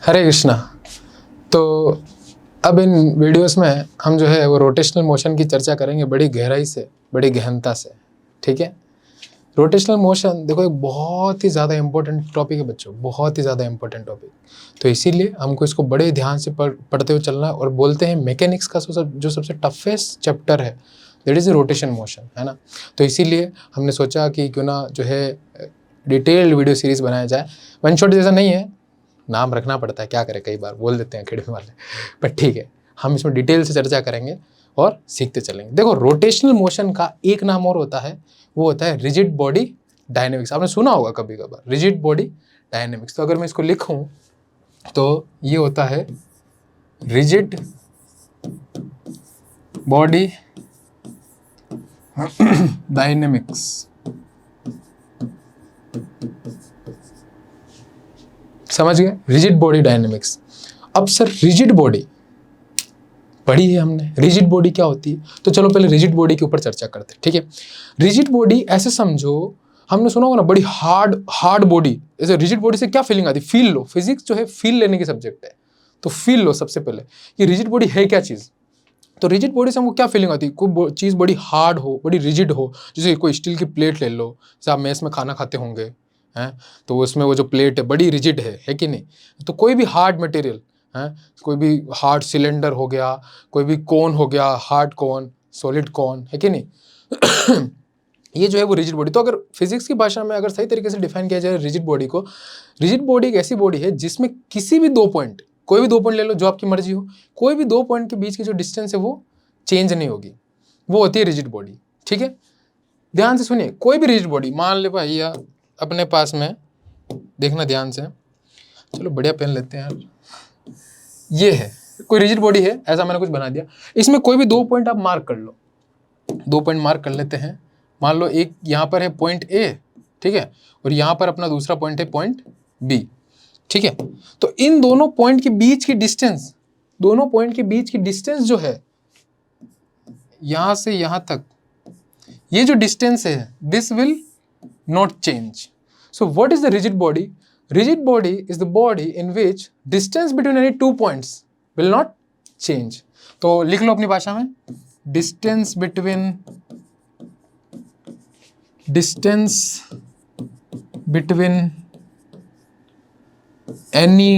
हरे कृष्णा। तो अब इन वीडियोस में हम जो है वो रोटेशनल मोशन की चर्चा करेंगे बड़ी गहराई से, बड़ी गहनता से। ठीक है। रोटेशनल मोशन देखो एक बहुत ही ज़्यादा इंपॉर्टेंट टॉपिक है बच्चों, बहुत ही ज़्यादा इंपॉर्टेंट टॉपिक। तो इसीलिए हमको इसको बड़े ध्यान से पढ़ते हुए चलना है। और बोलते हैं मैकेनिक्स का जो सबसे टफेस्ट चैप्टर है दैट इज़ रोटेशन मोशन, है ना। तो इसीलिए हमने सोचा कि क्यों ना जो है डिटेल्ड वीडियो सीरीज़ बनाया जाए। वन शॉट जैसा नहीं है, नाम रखना पड़ता है, क्या करें, कई बार बोल देते हैं अकेडमी वाले, बट ठीक है, हम इसमें डिटेल से चर्चा करेंगे और सीखते चलेंगे। देखो रोटेशनल मोशन का एक नाम और होता है, वो होता है रिजिड बॉडी डायनेमिक्स। आपने सुना होगा कभी कभार रिजिड बॉडी डायनेमिक्स। तो अगर मैं इसको लिखूं तो ये होता है रिजिड बॉडी डायनेमिक्स। समझ गए, रिजिड बॉडी डायनेमिक्स। अब सर रिजिड बॉडी पढ़ी है हमने, रिजिड बॉडी क्या होती है, तो चलो पहले रिजिड बॉडी के ऊपर चर्चा करते हैं। ठीक है। रिजिड बॉडी ऐसे समझो, हमने सुना होगा ना बड़ी हार्ड बॉडी। ऐसे रिजिड बॉडी से क्या फीलिंग आती है, फील लो। फिजिक्स जो है फील लेने की सब्जेक्ट है, तो फील लो सबसे पहले कि रिजिड बॉडी है क्या चीज़। तो रिजिड बॉडी से हमको क्या फीलिंग आती है, कोई चीज़ बड़ी हार्ड हो, बड़ी रिजिड हो। जैसे कोई स्टील की प्लेट ले लो, जैसे आप मेस में खाना खाते होंगे हैं, तो उसमें वो जो प्लेट है बड़ी रिजिड है कि नहीं। तो कोई भी हार्ड मटेरियल है, कोई भी हार्ड सिलेंडर हो गया, कोई भी कोन हो गया, हार्ड कोन, सॉलिड कोन, है कि नहीं ये जो है वो रिजिड बॉडी। तो अगर फिजिक्स की भाषा में अगर सही तरीके से डिफाइन किया जाए रिजिड बॉडी को, रिजिड बॉडी एक ऐसी बॉडी है जिसमें किसी भी दो पॉइंट, कोई भी दो पॉइंट ले लो जो आपकी मर्जी हो, कोई भी दो पॉइंट के बीच की जो डिस्टेंस है वो चेंज नहीं होगी, वो होती है रिजिड बॉडी। ठीक है। ध्यान से सुनिए, कोई भी रिजिड बॉडी, मान ले भैया अपने पास में, देखना ध्यान से, चलो बढ़िया पेन लेते हैं यार, ये है कोई रिजिड बॉडी है, ऐसा मैंने कुछ बना दिया, इसमें कोई भी दो पॉइंट आप मार्क कर लो, दो पॉइंट मार्क कर लेते हैं। मान लो एक यहाँ पर है पॉइंट ए, ठीक है, और यहाँ पर अपना दूसरा पॉइंट है पॉइंट बी। ठीक है। तो इन दोनों पॉइंट के बीच की डिस्टेंस, दोनों पॉइंट के बीच की डिस्टेंस जो है यहां से यहां तक, ये जो डिस्टेंस है this will not change. So what is the rigid body? Rigid body is the body in which distance between any two points will not change. तो लिख लो अपनी भाषा में, distance between any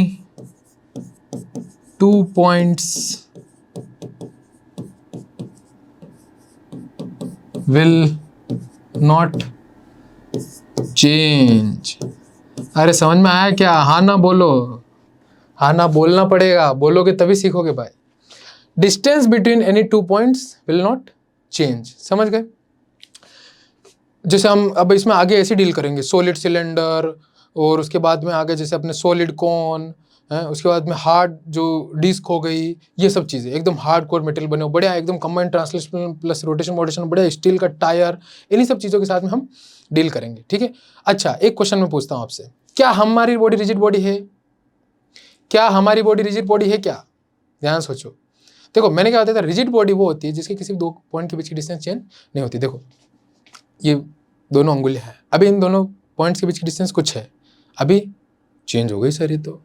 two points will not change। अरे समझ में आया क्या? हाँ ना बोलो, हाँ ना बोलना पड़ेगा, बोलोगे तभी सीखोगे भाई। Distance between any two points will not change. समझ गए? जैसे हम अब इसमें आगे ऐसे डील करेंगे, सॉलिड सिलेंडर, और उसके बाद में आगे जैसे अपने सॉलिड कोन है, उसके बाद में हार्ड जो डिस्क हो गई, ये सब चीज़ें एकदम हार्ड कोर मेटल बने हो, बढ़िया एकदम combined translation plus rotation mutation, बढ़िया स्टील का टायर, इन्हीं सब चीज़ों के साथ में हम डील करेंगे। ठीक है। अच्छा, एक क्वेश्चन मैं पूछता हूँ आपसे, क्या हमारी बॉडी रिजिड बॉडी है? क्या हमारी बॉडी रिजिड बॉडी है क्या? ध्यान सोचो। देखो मैंने क्या बताया था, रिजिड बॉडी वो होती है जिसके किसी दो पॉइंट के बीच की डिस्टेंस चेंज नहीं होती। देखो ये दोनों अंगुलियां हैं, अभी इन दोनों पॉइंट्स के बीच की डिस्टेंस कुछ है, अभी चेंज हो गई सर। ये तो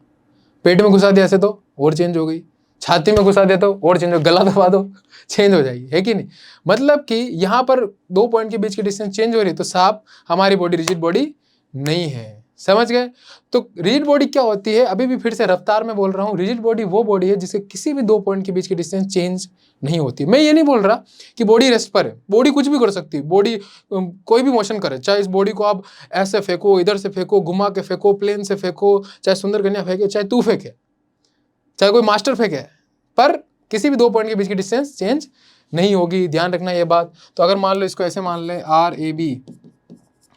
पेट में घुसा दिया ऐसे तो और चेंज हो गई, छाती में घुसा दिया तो और चेंज हो, गला दबा दो चेंज हो जाएगी, है कि नहीं। मतलब कि यहाँ पर दो पॉइंट के बीच की डिस्टेंस चेंज हो रही है, तो साफ हमारी बॉडी रिजिड बॉडी नहीं है। समझ गए? तो रिजिड बॉडी क्या होती है, अभी भी फिर से रफ्तार में बोल रहा हूँ, रिजिड बॉडी वो बॉडी है जिसके किसी भी दो पॉइंट के बीच की डिस्टेंस चेंज नहीं होती। मैं ये नहीं बोल रहा कि बॉडी रेस्ट पर है, बॉडी कुछ भी कर सकती है, बॉडी कोई भी मोशन करे, चाहे इस बॉडी को आप ऐसे फेंको, इधर से फेंको, घुमा के फेंको, प्लेन से फेंको, चाहे सुंदर कन्या फेंके, चाहे तू फेंके, चाहे कोई मास्टर फेंके, पर किसी भी दो पॉइंट के बीच की डिस्टेंस चेंज नहीं होगी। ध्यान रखना ये बात। तो अगर मान लो इसको ऐसे मान ले RAB,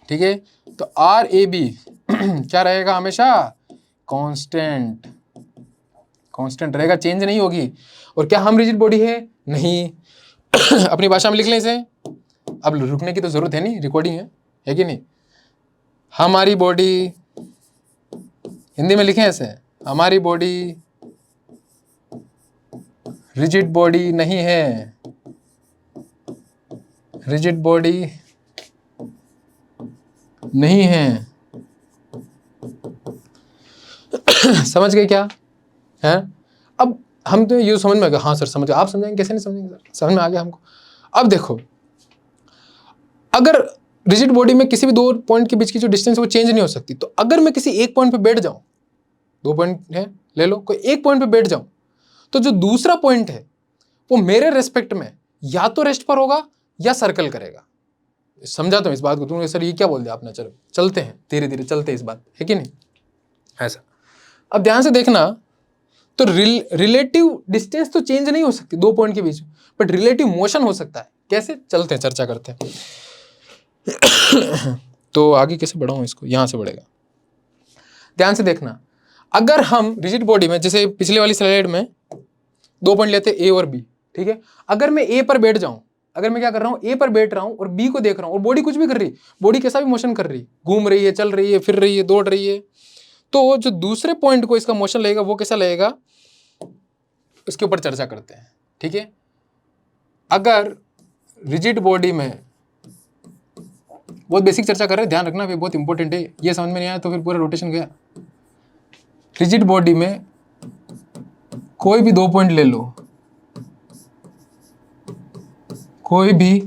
ठीक है, तो RAB क्या रहेगा हमेशा? कांस्टेंट, कांस्टेंट रहेगा, चेंज नहीं होगी। और क्या हम रिजिड बॉडी है? नहीं। अपनी भाषा में लिख लें इसे, अब रुकने की तो जरूरत है नहीं, रिकॉर्डिंग है कि नहीं। हमारी बॉडी, हिंदी में लिखें ऐसे, हमारी बॉडी रिजिड बॉडी नहीं है, रिजिड बॉडी नहीं है। समझ गए क्या? है। अब हम तो ये समझ में आ गया, हाँ सर समझ गया। आप समझेंगे कैसे नहीं समझेंगे सर, समझ में आ गया हमको। अब देखो, अगर रिजिड बॉडी में किसी भी दो पॉइंट के बीच की जो डिस्टेंस है वो चेंज नहीं हो सकती, तो अगर मैं किसी एक पॉइंट पे बैठ जाऊं, दो पॉइंट है ले लो, कोई एक पॉइंट पे बैठ जाऊं, तो जो दूसरा पॉइंट है वो मेरे रेस्पेक्ट में या तो रेस्ट पर होगा या सर्कल करेगा। समझाता हूं इस बात को। तुमने सर ये क्या बोल दिया आपने, चलो चलते हैं धीरे धीरे चलते हैं इस बात, है कि नहीं ऐसा। अब ध्यान से देखना, तो रिलेटिव डिस्टेंस तो चेंज नहीं हो सकती दो पॉइंट के बीच, बट रिलेटिव मोशन हो सकता है। कैसे, चलते हैं चर्चा करते हैं। तो आगे कैसे बढ़ाऊं इसको, यहां से बढ़ेगा। ध्यान से देखना, अगर हम रिजिड बॉडी में, जैसे पिछले वाली स्लाइड में दो पॉइंट लेते ए और बी, ठीक है। अगर मैं ए पर बैठ जाऊं, अगर मैं क्या कर रहा हूं, ए पर बैठ रहा हूं और बी को देख रहा हूं, और बॉडी कुछ भी कर रही है, बॉडी कैसा भी मोशन कर रही है, घूम रही है, चल रही है, फिर रही है, दौड़ रही है, तो जो दूसरे पॉइंट को इसका मोशन लगेगा वो कैसा लगेगा, उसके ऊपर चर्चा करते हैं, ठीक है। अगर रिजिड बॉडी में, बहुत बेसिक चर्चा कर रहे हैं, ध्यान रखना, बहुत इंपॉर्टेंट है, ये समझ में नहीं आया तो फिर पूरा रोटेशन गया। रिजिड बॉडी में कोई भी दो पॉइंट ले लो, कोई भी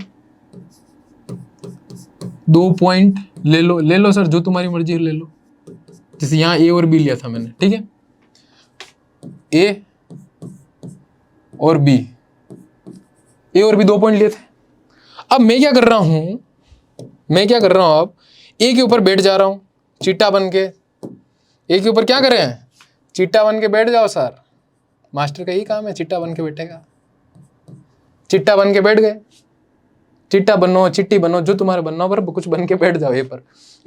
दो पॉइंट ले लो सर, जो तुम्हारी मर्जी ले लो। जैसे यहां ए और बी लिया था मैंने, ठीक है, ए और बी, ए और बी दो पॉइंट लिए थे। अब मैं क्या कर रहा हूं, अब ए के ऊपर बैठ जा रहा हूं चीटा बन के। ए के ऊपर क्या कर रहे हैं, चिट्टा बन के बैठ जाओ सर, मास्टर का यही काम है, चिट्टा बन के बैठेगा। चिट्टा बन के बैठ गए, चिट्टा बनो, चिट्टी बनो, जो तुम्हारे बनना हो, पर कुछ बन के बैठ जाओ ए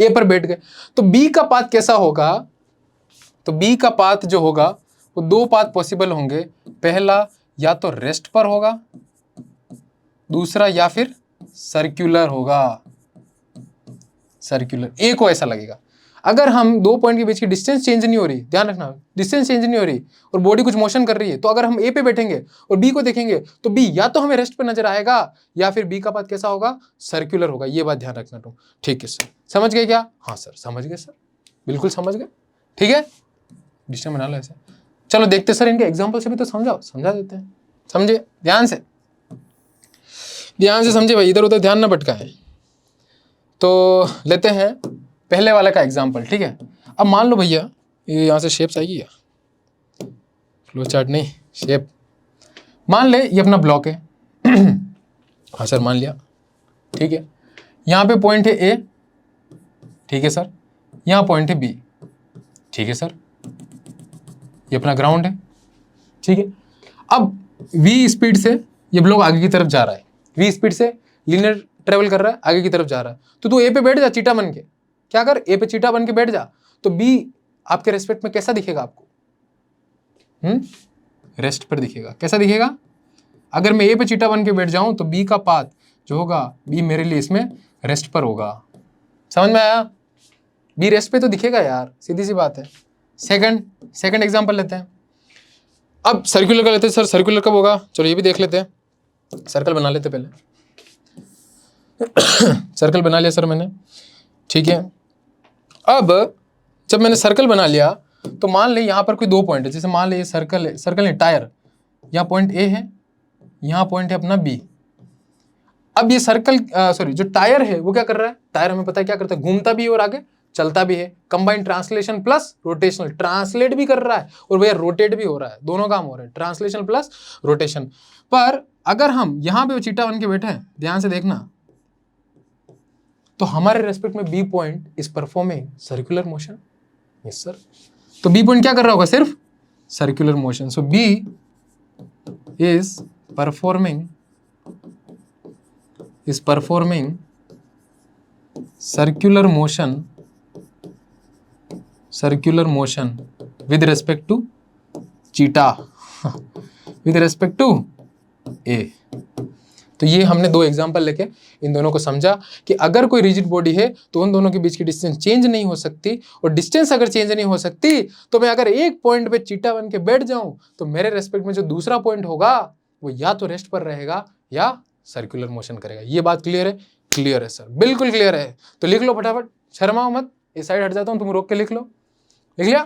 पर बैठ गए। तो बी का पाथ कैसा होगा, तो बी का पाथ जो होगा वो दो पाथ पॉसिबल होंगे। पहला या तो रेस्ट पर होगा, दूसरा या फिर सर्कुलर होगा, सर्कुलर। ए को ऐसा लगेगा, अगर हम दो पॉइंट के बीच की डिस्टेंस चेंज नहीं हो रही, ध्यान रखना, डिस्टेंस चेंज नहीं हो रही और बॉडी कुछ मोशन कर रही है, तो अगर हम ए पे बैठेंगे और बी को देखेंगे तो बी या तो हमें रेस्ट पे नजर आएगा या फिर बी का पाथ कैसा होगा, सर्कुलर होगा। ये बात ध्यान रखना तुम, ठीक है सर, समझ गए क्या? हाँ सर समझ गए सर, बिल्कुल समझ गए, ठीक है। डिस्टेंस बना लो ऐसे। चलो देखते सर, इनके एग्जाम्पल से भी तो समझा देते हैं। समझे, ध्यान से समझे भाई, इधर उधर ध्यान ना भटकाए। तो लेते हैं पहले वाले का एग्जाम्पल, ठीक है। अब मान लो भैया, ये यहाँ से शेप्स आएगी या फ्लो चार्ट नहीं, शेप। मान ले ये अपना ब्लॉक है। हाँ सर मान लिया, ठीक है। यहाँ पे पॉइंट है ए, ठीक है सर, यहाँ पॉइंट है बी, ठीक है सर, ये अपना ग्राउंड है, ठीक है। अब v स्पीड से ये ब्लॉक आगे की तरफ जा रहा है, v स्पीड से लीनियर ट्रेवल कर रहा है, आगे की तरफ जा रहा है। तो तू ए पे बैठ जा चीटा बन के, क्या कर, ए पे चीटा बन के बैठ जा, तो बी आपके रेस्पेक्ट में कैसा दिखेगा आपको, रेस्ट पर दिखेगा। कैसा दिखेगा, अगर मैं ए पे चीटा बन के बैठ जाऊं तो बी का पाथ जो होगा, बी मेरे लिए इसमें रेस्ट पर होगा। समझ में आया, बी रेस्ट पे तो दिखेगा यार, सीधी सी बात है। सेकंड एग्जांपल लेते हैं। अब सर्कुलर का लेते हैं। सर सर्कुलर कब होगा, चलो ये भी देख लेते हैं। सर्कल बना लेते पहले। सर्कल बना लिया सर मैंने, ठीक है। अब जब मैंने सर्कल बना लिया तो मान ले यहाँ पर कोई दो पॉइंट है, जैसे मान ले ये सर्कल है, सर्कल नहीं टायर, यहाँ पॉइंट ए है, यहाँ पॉइंट है अपना बी। अब ये सर्कल सॉरी जो टायर है वो क्या कर रहा है, टायर हमें पता है क्या करता है, घूमता भी है और आगे चलता भी है। Combined translation plus rotational, translate भी कर रहा है और भैया रोटेट भी हो रहा है, दोनों काम हो रहे हैं, ट्रांसलेशन प्लस रोटेशन। पर अगर हम यहाँ पे चीटा बन के बैठे हैं, ध्यान से देखना, तो हमारे रेस्पेक्ट में B point is performing circular motion. Yes sir, तो बी पॉइंट क्या कर रहा होगा, सिर्फ circular motion. So B is performing circular motion with respect to cheetah with respect to A। तो ये हमने दो एग्जांपल लेके इन दोनों को समझा कि अगर कोई रिजिड बॉडी है तो उन दोनों के बीच की डिस्टेंस चेंज नहीं हो सकती, और डिस्टेंस अगर चेंज नहीं हो सकती तो मैं अगर एक पॉइंट पे चीटा बन के बैठ जाऊं तो मेरे रेस्पेक्ट में जो दूसरा पॉइंट होगा वो या तो रेस्ट पर रहेगा या सर्कुलर मोशन करेगा। ये बात क्लियर है? क्लियर है सर, बिल्कुल क्लियर है। तो लिख लो फटाफट, शर्माओ मत, इस साइड हट जाता हूं, तुम रोक के लिख लो। लिख लिया?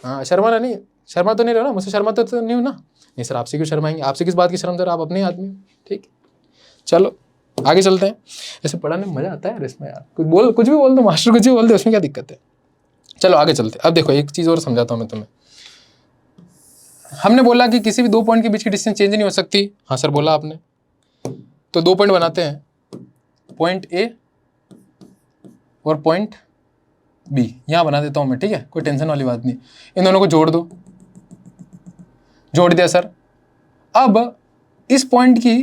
हाँ शर्माना नहीं, शर्मा तो नहीं रहो ना, मुझसे शर्मा तो नहीं हो ना? नहीं सर, आपसे क्यों शर्माएंगे, आपसे किस बात की शर्म सर, आप अपने आदमी हो। ठीक है, चलो आगे चलते हैं। ऐसे पढ़ाने में मजा आता है इसमें यार, कुछ भी बोल दो मास्टर, कुछ भी बोल दो, उसमें क्या दिक्कत है। चलो आगे चलते हैं। अब देखो एक चीज और समझाता हूँ मैं तुम्हें। हमने बोला कि किसी भी दो पॉइंट के बीच की डिस्टेंस चेंज नहीं हो सकती। हाँ सर बोला आपने। तो दो पॉइंट बनाते हैं, पॉइंट ए और पॉइंट बी, यहां बना देता हूं मैं, ठीक है, कोई टेंशन वाली बात नहीं। इन दोनों को जोड़ दो, जोड़ दिया सर। अब इस पॉइंट की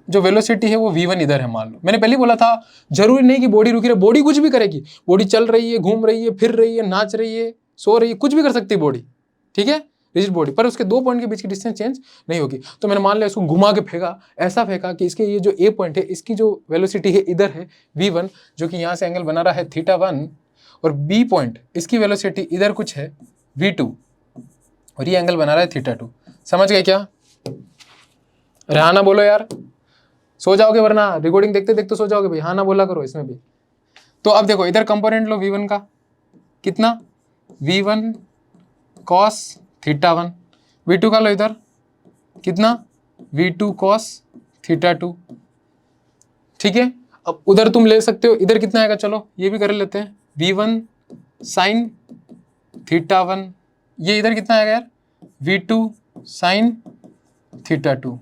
जो वेलोसिटी है वो v1 इधर है मान लो। मैंने पहले बोला था जरूरी नहीं कि बॉडी रुकी रहे, बॉडी कुछ भी करेगी, बॉडी चल रही है, घूम रही है, फिर रही है, नाच रही है, सो रही है, कुछ भी कर सकती है बॉडी, ठीक है, रिजिड बॉडी, पर उसके दो पॉइंट के बीच की डिस्टेंस चेंज नहीं होगी। तो मैंने मान लिया इसको घुमा के फेंका, ऐसा फेंका कि इसके ये जो ए पॉइंट है इसकी जो वेलोसिटी है इधर है v1, जो कि यहाँ से एंगल बना रहा है θ1, और बी पॉइंट इसकी वेलोसिटी इधर कुछ है v2, और ये एंगल बना रहा है θ2। समझ गए क्या? अरे हाँ ना बोलो यार, सो जाओगे वरना रिकॉर्डिंग देखते देखते सो जाओगे भाई। हाँ ना बोला करो इसमें भी। तो अब देखो इधर कंपोनेंट लो v1 का, कितना, v1 cos θ1, v2 का लो इधर कितना, v2 cos θ2, ठीक है। अब उधर तुम ले सकते हो, इधर कितना आएगा, चलो ये भी कर लेते हैं, v1 sin θ1, ये इधर कितना आएगा यार, v2 sin θ2।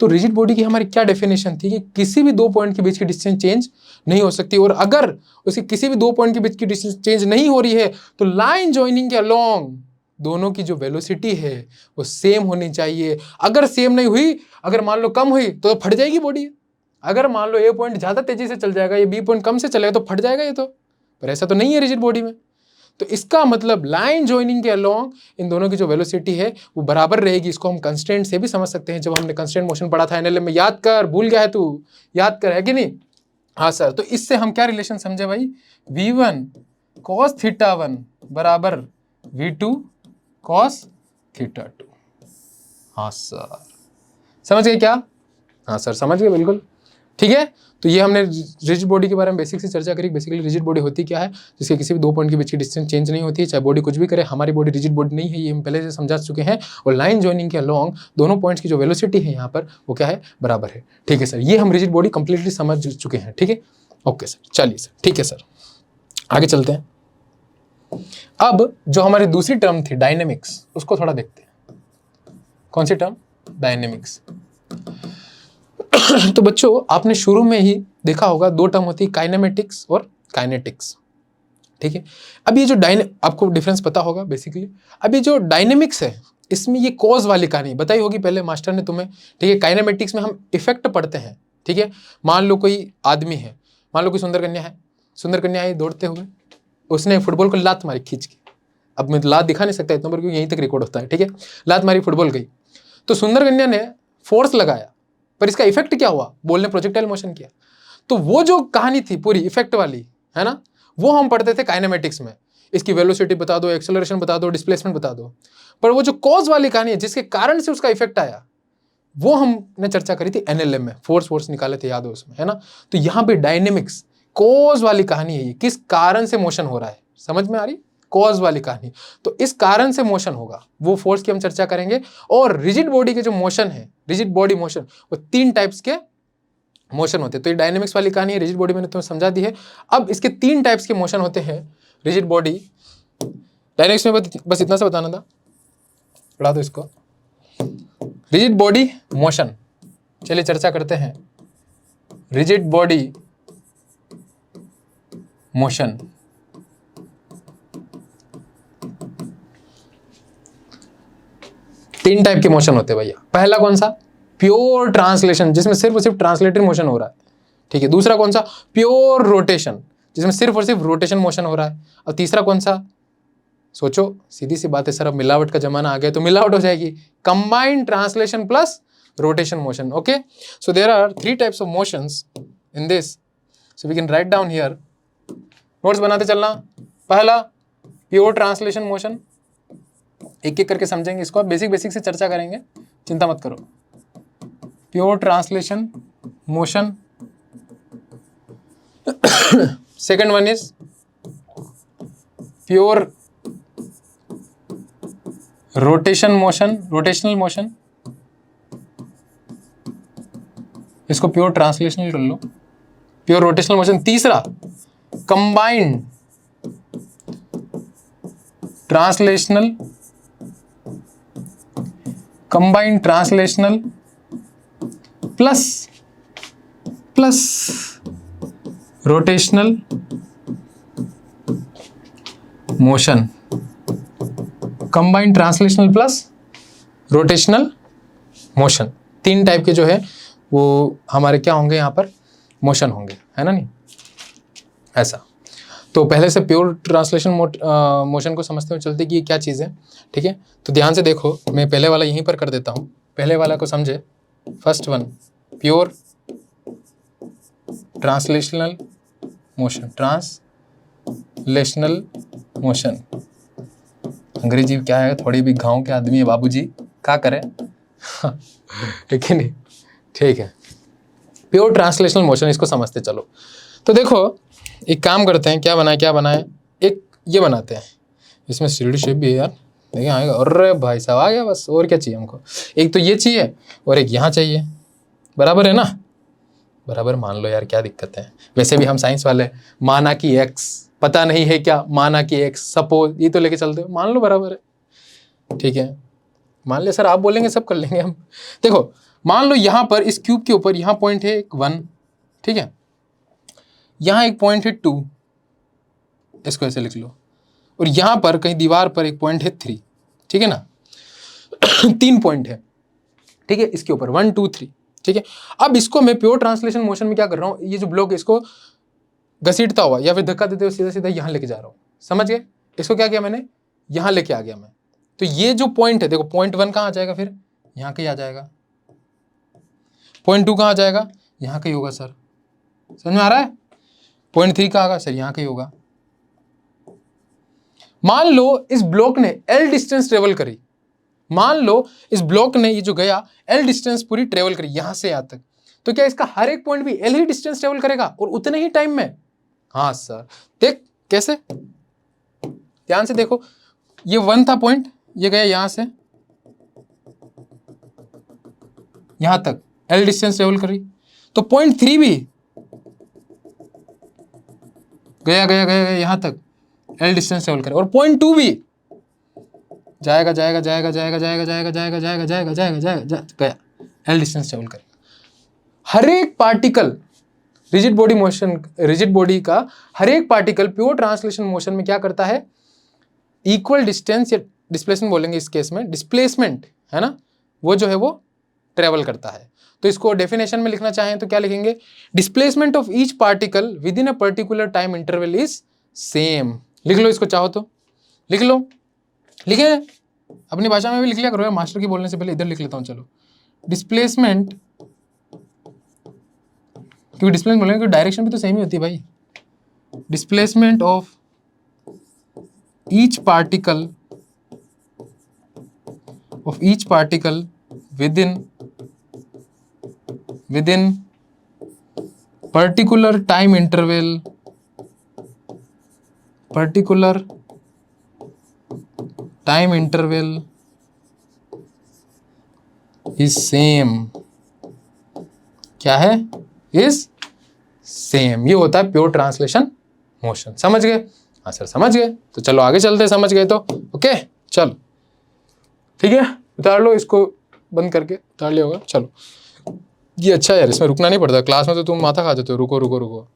तो रिजिड बॉडी की हमारी क्या डेफिनेशन थी कि किसी भी दो पॉइंट के बीच की डिस्टेंस चेंज नहीं हो सकती, और अगर उसकी किसी भी दो पॉइंट के बीच की डिस्टेंस चेंज नहीं हो रही है तो लाइन जॉइनिंग के अलोंग दोनों की जो वेलोसिटी है वो सेम होनी चाहिए। अगर सेम नहीं हुई, अगर मान लो कम हुई तो फट जाएगी बॉडी। अगर मान लो ए पॉइंट ज्यादा तेजी से चल जाएगा, ये बी पॉइंट कम से चलेगा तो फट जाएगा ये तो, पर ऐसा तो नहीं है रिजिड बॉडी में। तो इसका मतलब लाइन जॉइनिंग के अलोंग इन दोनों की जो वेलोसिटी है वो बराबर रहेगी। इसको हम कंस्ट्रेंट से भी समझ सकते हैं, जब हमने कंस्ट्रेंट मोशन पढ़ा था एनएलएम में, याद कर, भूल गया है तू, याद कर, है कि नहीं? हाँ सर। तो इससे हम क्या रिलेशन समझे भाई, v1 cos θ1 बराबर v2 cos θ2। हाँ सर, समझ गए क्या? हाँ सर समझ गए, बिल्कुल ठीक है। तो ये हमने रिजिड बॉडी के बारे में बेसिक से चर्चा करी। बेसिकली रिजिड बॉडी होती क्या है, जिसके किसी भी दो पॉइंट के बीच की डिस्टेंस चेंज नहीं होती है, चाहे बॉडी कुछ भी करे। हमारी बॉडी रिजिड बॉडी नहीं है, ये हम पहले से समझा चुके हैं। और लाइन जॉइनिंग के अलोंग दोनों पॉइंट्स की जो वेलोसिटी है यहाँ पर वो क्या है, बराबर है। ठीक है सर, ये हम रिजिड बॉडी कंप्लीटली समझ चुके हैं। ठीक है, ओके सर, चलिए सर, ठीक है सर, आगे चलते हैं। अब जो हमारी दूसरी टर्म थी डायनेमिक्स, उसको थोड़ा देखते हैं। कौन सी टर्म? डायनेमिक्स। तो बच्चों आपने शुरू में ही देखा होगा दो टर्म होती है, काइनेमेटिक्स और काइनेटिक्स, ठीक है। अब ये जो आपको डिफरेंस पता होगा बेसिकली। अब ये जो डायनेमिक्स है इसमें ये कॉज वाली कहानी बताई होगी पहले मास्टर ने तुम्हें, ठीक है। काइनेमेटिक्स में हम इफेक्ट पढ़ते हैं, ठीक है। मान लो कोई आदमी है, मान लो कोई सुंदर कन्या है, सुंदर कन्या आई दौड़ते हुए, उसने फुटबॉल को लात मारी खींच के। अब मैं लात दिखा नहीं सकता इतना पर, क्योंकि यहीं तक रिकॉर्ड होता है, ठीक है। लात मारी, फुटबॉल गई, तो सुंदर कन्या ने फोर्स लगाया, पर इसका इफेक्ट क्या हुआ, बॉल ने प्रोजेक्टाइल मोशन किया। तो वो जो कहानी थी पूरी इफेक्ट वाली, है ना, वो हम पढ़ते थे काइनेमेटिक्स में। इसकी वेलोसिटी बता दो, एक्सेलरेशन बता दो, डिस्प्लेसमेंट बता दो। पर वो जो कॉज वाली कहानी है, जिसके कारण से उसका इफेक्ट आया, वो हमने चर्चा करी थी एनएलएम में, फोर्स निकाले थे, याद हो उसमें, है ना। तो यहाँ पे डायनेमिक्स कॉज वाली कहानी है, ये किस कारण से मोशन हो रहा है, समझ में आ रही, कॉज वाली कहानी। तो इस कारण से मोशन होगा, वो फोर्स की हम चर्चा करेंगे। और रिजिड बॉडी के जो मोशन है, रिजिड बॉडी मोशन, वो तीन टाइप्स के मोशन होते हैं। तो ये डायनेमिक्स वाली कहानी है, रिजिड बॉडी मैंने तुम्हें समझा दी है। अब इसके तीन टाइप्स के मोशन होते हैं रिजिड बॉडी। डायनेमिक्स में बस इतना सा बताना था, पढ़ा दो इसको। रिजिड बॉडी मोशन, चलिए चर्चा करते हैं। रिजिड बॉडी मोशन, तीन टाइप के मोशन होते हैं भैया। पहला कौन सा? प्योर ट्रांसलेशन, जिसमें सिर्फ और सिर्फ ट्रांसलेटरी मोशन हो रहा है, ठीक है। दूसरा कौन सा? प्योर रोटेशन, जिसमें सिर्फ और सिर्फ रोटेशन मोशन हो रहा है। और तीसरा कौन सा? सोचो, सीधी सी बात है सर, अब मिलावट का जमाना आ गया तो मिलावट हो जाएगी। Combined translation plus rotation motion, okay. So there are three types of motions in this, so we can write down here, notes बनाते चलना। पहला प्योर ट्रांसलेशन मोशन, एक एक करके समझेंगे इसको, आप बेसिक से चर्चा करेंगे, चिंता मत करो। Pure translation motion. Second one is pure rotational motion, इसको प्योर ट्रांसलेशनल कर लो, प्योर रोटेशनल मोशन। तीसरा combined translational plus rotational motion, combined translational plus rotational motion. 3 type के जो है वो हमारे क्या होंगे यहाँ पर, मोशन होंगे, है ना नहीं ऐसा। तो पहले से प्योर ट्रांसलेशन मोशन को समझते हुए चलते कि ये क्या चीज़ है, ठीक है। तो ध्यान से देखो, मैं पहले वाला यहीं पर कर देता हूँ, पहले वाला को समझे। First one pure translational motion, अंग्रेजी क्या है, थोड़ी भी गाँव के आदमी है बाबूजी, क्या करें ठीक है नहीं, ठीक है। प्योर ट्रांसलेशनल मोशन, इसको समझते चलो। तो देखो एक काम करते हैं, क्या बनाए, एक ये बनाते हैं, इसमें सीढ़ी शेप भी है यार, देखिए आएगा। अरे भाई साहब आ गया, बस और क्या चाहिए हमको, एक तो ये चाहिए और एक यहाँ चाहिए, बराबर है ना, बराबर मान लो यार, क्या दिक्कत है। वैसे भी हम साइंस वाले, माना कि x पता नहीं है क्या, माना कि x सपोज, ये तो लेके चलते हो, मान लो बराबर है, ठीक है। मान ले सर, आप बोलेंगे सब कर लेंगे हम। देखो मान लो यहाँ पर इस क्यूब के ऊपर यहाँ पॉइंट है 1, ठीक है, यहाँ एक पॉइंट है 2, इसको ऐसे लिख लो, और यहाँ पर कहीं दीवार पर एक पॉइंट है 3, ठीक है ना 3 पॉइंट है, ठीक है, इसके ऊपर 1 2 3, ठीक है। अब इसको मैं प्योर ट्रांसलेशन मोशन में क्या कर रहा हूँ, ये जो ब्लॉक है इसको घसीटता हुआ या फिर धक्का देते हुए सीधा सीधा यहाँ लेके जा रहा हूँ, समझ गए। इसको क्या किया मैंने, यहाँ लेके आ गया मैं। तो ये जो पॉइंट है, देखो पॉइंट 1 कहाँ आ जाएगा, फिर यहाँ का ही आ जाएगा। पॉइंट 2 कहाँ आ जाएगा, यहाँ का ही होगा सर, समझ में आ रहा है। पॉइंट 3 कहाँ होगा सर, यहाँ का ही होगा। मान लो इस ब्लॉक ने L डिस्टेंस ट्रेवल करी, मान लो इस ब्लॉक ने ये जो गया L डिस्टेंस पूरी ट्रेवल करी यहां से यहां तक, तो क्या इसका हर एक पॉइंट भी L ही डिस्टेंस ट्रेवल करेगा और उतने ही टाइम में। हाँ सर, देख कैसे, ध्यान से देखो, ये 1 था पॉइंट, ये गया यहां से यहां तक L डिस्टेंस ट्रेवल करी, तो पॉइंट 3 भी गया यहां तक L डिस्टेंस ट्रेवल करे, और पॉइंट 2 भी जाएगा गया L डिस्टेंस ट्रेवल करेगा। हर एक पार्टिकल रिजिड बॉडी का हर एक पार्टिकल प्योर ट्रांसलेशन मोशन में क्या करता है, इक्वल डिस्टेंस या डिस्प्लेसमेंट बोलेंगे इस केस में, डिस्प्लेसमेंट है ना, वो जो है वो ट्रेवल करता है। तो इसको डेफिनेशन में लिखना चाहें तो क्या लिखेंगे, displacement of each particle with in a particular time interval is same. लिख लो इसको, चाहो तो लिख लो, लिखे अपनी भाषा में भी लिख लिया करो, मास्टर की बोलने से पहले इधर लिख लेता हूं। चलो डिस्प्लेसमेंट, क्योंकि डिस्प्लेसमेंट बोलेंगे क्योंकि डायरेक्शन भी तो सेम ही होती है भाई। Displacement of each particle with in particular time interval is same. क्या है, इज सेम। ये होता है प्योर ट्रांसलेशन मोशन। समझ गए, हाँ सर समझ गए, तो चलो आगे चलते, समझ गए तो ओके चलो ठीक है, उतार लो इसको, बंद करके उतार लिया होगा। चलो ये अच्छा है यार, इसमें रुकना नहीं पड़ता, क्लास में तो तुम माथा खा जाते हो, रुको।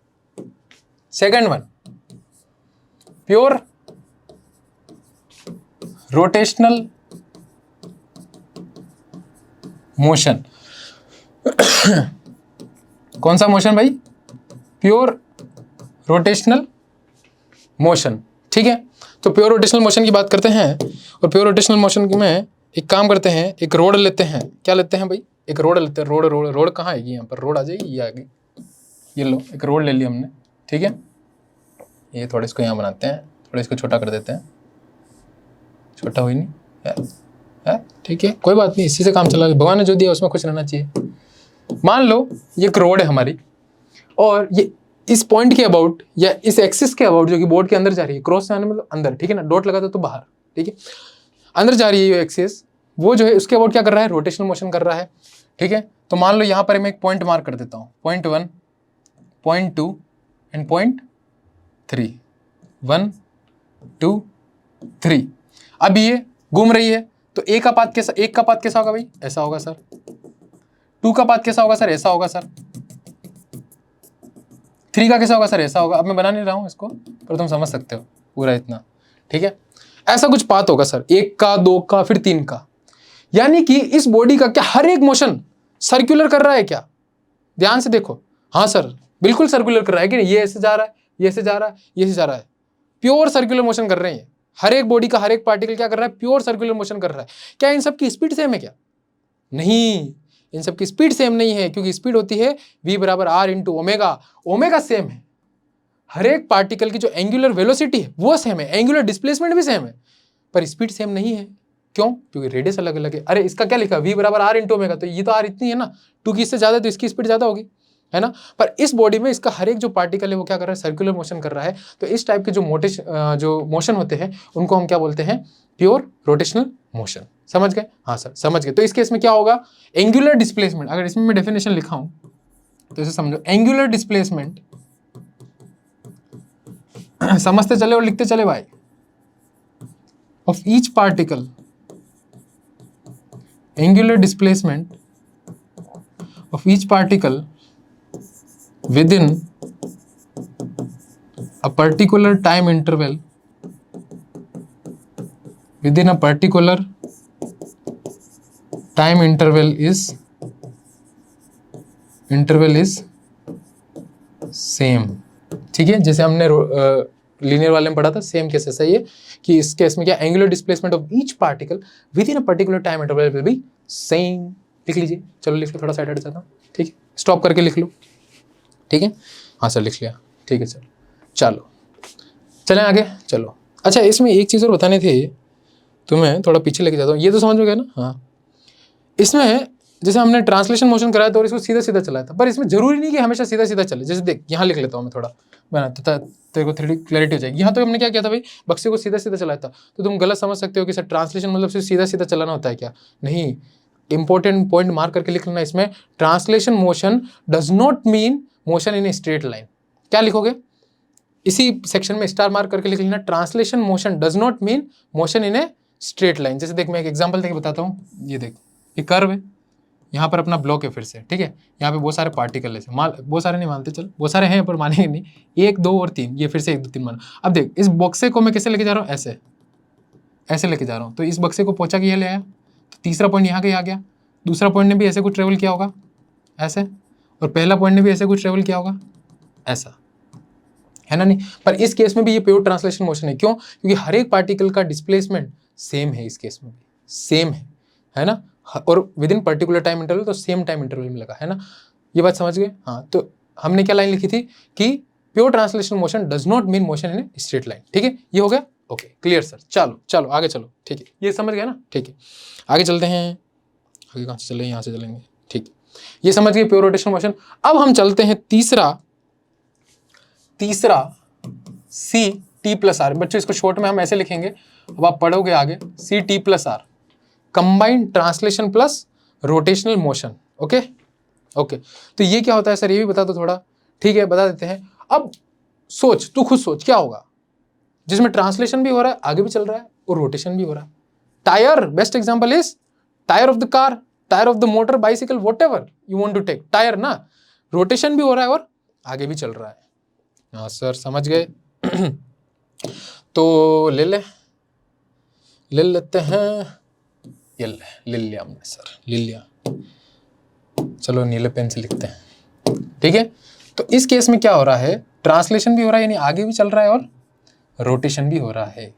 Second one, pure rotational motion. कौन सा मोशन भाई, प्योर रोटेशनल मोशन, ठीक है। तो प्योर रोटेशनल मोशन की बात करते हैं, और प्योर रोटेशनल मोशन में एक काम करते हैं, एक रोड लेते हैं। क्या लेते हैं भाई, एक रोड लेते हैं। रोड कहाँ आएगी, यहाँ पर रोड आ जाएगी, ये आ गई, ये लो एक रोड ले लिया हमने, ठीक है। ये थोड़े इसको यहाँ बनाते हैं, थोड़ा इसको छोटा कर देते हैं, छोटा हुई नहीं है, ठीक है कोई बात नहीं, इसी से काम चला, भगवान ने जो दिया उसमें खुश रहना चाहिए। मान लो ये एक रोड है हमारी, और ये इस पॉइंट के अबाउट या इस एक्सिस के अबाउट जो कि बोर्ड के अंदर जा रही है, क्रॉस से आने मतलब अंदर, ठीक है ना, डॉट लगा दो तो बाहर, ठीक है। अंदर जा रही है ये एक्सिस, वो जो है उसके अबाउट क्या कर रहा है, रोटेशनल मोशन कर रहा है, ठीक है। तो मान लो यहाँ पर मैं एक पॉइंट मार्क कर देता हूँ, पॉइंट 1, पॉइंट 2 एंड पॉइंट 3, 1 2 3। अब ये घूम रही है, तो एक का पाथ कैसा होगा भाई, ऐसा होगा सर। 2 का पाथ कैसा होगा सर, ऐसा होगा सर। 3 का कैसा होगा सर, ऐसा होगा। अब मैं बना नहीं रहा हूं इसको, पर तुम समझ सकते हो पूरा इतना, ठीक है। ऐसा कुछ पाथ होगा सर, 1 का, 2 का, फिर 3 का। यानी कि इस बॉडी का क्या हर एक मोशन सर्कुलर कर रहा है क्या, ध्यान से देखो। हाँ सर बिल्कुल सर्कुलर कर रहा है कि नहीं, ये ऐसे जा रहा है, ये ऐसे जा रहा है, ये ऐसे जा रहा है, प्योर सर्कुलर मोशन कर रहे हैं। हर एक बॉडी का हर एक पार्टिकल क्या कर रहा है, प्योर सर्कुलर मोशन कर रहा है। क्या इन सब की स्पीड सेम है क्या, नहीं, इन सब की स्पीड सेम नहीं है, क्योंकि स्पीड होती है v बराबर r into omega. Omega same है, हर एक पार्टिकल की जो एंगुलर वेलोसिटी है वो सेम है, एंगुलर डिस्प्लेसमेंट भी सेम है, पर स्पीड सेम नहीं है। क्यों, क्योंकि रेडियस अलग अलग है। अरे इसका क्या लिखा, v बराबर r इंटू ओमेगा, तो ये तो r इतनी है ना, 2 की इससे ज्यादा, तो इसकी स्पीड ज्यादा होगी, है ना। पर इस बॉडी में इसका हर एक जो पार्टिकल है वो क्या कर रहा है, सर्कुलर मोशन कर रहा है। तो इस टाइप के जो मोशन होते हैं उनको हम क्या बोलते हैं, प्योर रोटेशनल मोशन। समझ गए, हाँ सर समझ गए। तो इस केस में क्या होगा, एंगुलर डिस्प्लेसमेंट, अगर इसमें मैं डेफिनेशन लिखा हूं तो इसे समझो, एंगुलर डिस्प्लेसमेंट समझते चले और लिखते चले भाई, of each particle, angular displacement of each particle within a particular time interval, within a particular time interval is same। ठीक है, जैसे हमने लीनियर वाले में पढ़ा था, सेम केस ऐसा ही है कि इस केस में क्या, angular displacement of each particle with in a particular time interval will be same. लिख लीजिए, चलो लिख लो, थोड़ा साइड हट जाता हूँ, ठीक है, स्टॉप करके लिख लो, ठीक है। हाँ सर लिख लिया, ठीक है सर। चलो चलें आगे, चलो। अच्छा इसमें एक चीज़ और बतानी थी तुम्हें, थोड़ा पीछे लेके जाता हूँ, ये तो समझ में गया ना। हाँ, इसमें जैसे हमने ट्रांसलेशन मोशन कराया था और इसको सीधा सीधा चलाया था, पर इसमें जरूरी नहीं कि हमेशा सीधा सीधा चले। जैसे देख यहाँ लिख लेता हूँ मैं, थोड़ा बनाता तेरे को थोड़ी क्लैरिटी हो जाएगी। यहाँ तो हमने क्या किया था भाई, बक्से को सीधा सीधा चलाया था, तो तुम गलत समझ सकते हो कि सर ट्रांसलेशन मतलब सिर्फ सीधा सीधा चलाना होता है क्या, नहीं। इंपॉर्टेंट पॉइंट मार्क करके लिख लेना इसमें, translation motion does not mean motion in a straight line. क्या लिखोगे, इसी सेक्शन में स्टार मार्क करके लिख लेना, translation motion does not mean motion in a straight line. जैसे देख मैं एक एग्जांपल देके बताता हूँ, ये देख, ये कर्व है, यहाँ पर अपना ब्लॉक है, फिर से ठीक है, यहाँ पे बहुत सारे पार्टिकल है, बहुत सारे नहीं मानते, चल बहुत सारे हैं पर मानेंगे नहीं, 1 2 और 3, ये फिर से 1 2 3 मानो। अब देख इस बक्से को मैं कैसे लेके जा रहा हूँ, ऐसे लेके जा रहा हूँ, तो इस बक्से को पहुंचा के ये ले आया, तो तीसरा पॉइंट यहाँ के आ गया, दूसरा पॉइंट ने भी ऐसे कुछ ट्रेवल किया होगा ऐसे, और पहला पॉइंट ने भी ऐसे कुछ ट्रेवल किया होगा ऐसा, है ना, नहीं। पर इस केस में भी ये प्योर ट्रांसलेशन मोशन है। क्यों, क्योंकि हर एक पार्टिकल का डिस्प्लेसमेंट सेम है, इस केस में भी सेम है ना, और with in particular time interval, तो सेम टाइम इंटरवल में लगा, है ना। ये बात समझ गए, हाँ। तो हमने क्या लाइन लिखी थी कि pure translation motion does not mean motion in a straight line, ठीक है, ये हो गया, ओके क्लियर सर। चलो चलो आगे चलो, ठीक है, ये समझ गया ना, ठीक है। आगे चलते हैं, आगे कहाँ से चलें, यहाँ से चलेंगे, ठीक है, ये समझ गए प्योर रोटेशन मोशन। अब हम चलते हैं तीसरा सी टी प्लस आर। बच्चों इसको शॉर्ट में हम ऐसे लिखेंगे, अब आप पढ़ोगे आगे, C T plus R, combined translation plus rotational motion. Okay okay, तो ये क्या होता है सर, ये भी बता दो थोड़ा, ठीक है बता देते हैं। अब सोच, तू खुद सोच क्या होगा जिसमें ट्रांसलेशन भी हो रहा है, आगे भी चल रहा है, और रोटेशन भी हो रहा है। Tyre, best example is tyre of the car, tyre of the motor, bicycle, whatever you want to take, tyre ना, रोटेशन भी हो रहा है और आगे भी चल रहा है। हाँ सर समझ गए। तो ले लेते हैं, ये ले लिया हमने सर, ले लिया, चलो नीले पेन से लिखते हैं, ठीक है। तो इस केस में क्या हो रहा है, ट्रांसलेशन भी हो रहा है, यानी आगे भी चल रहा है, और रोटेशन भी हो रहा है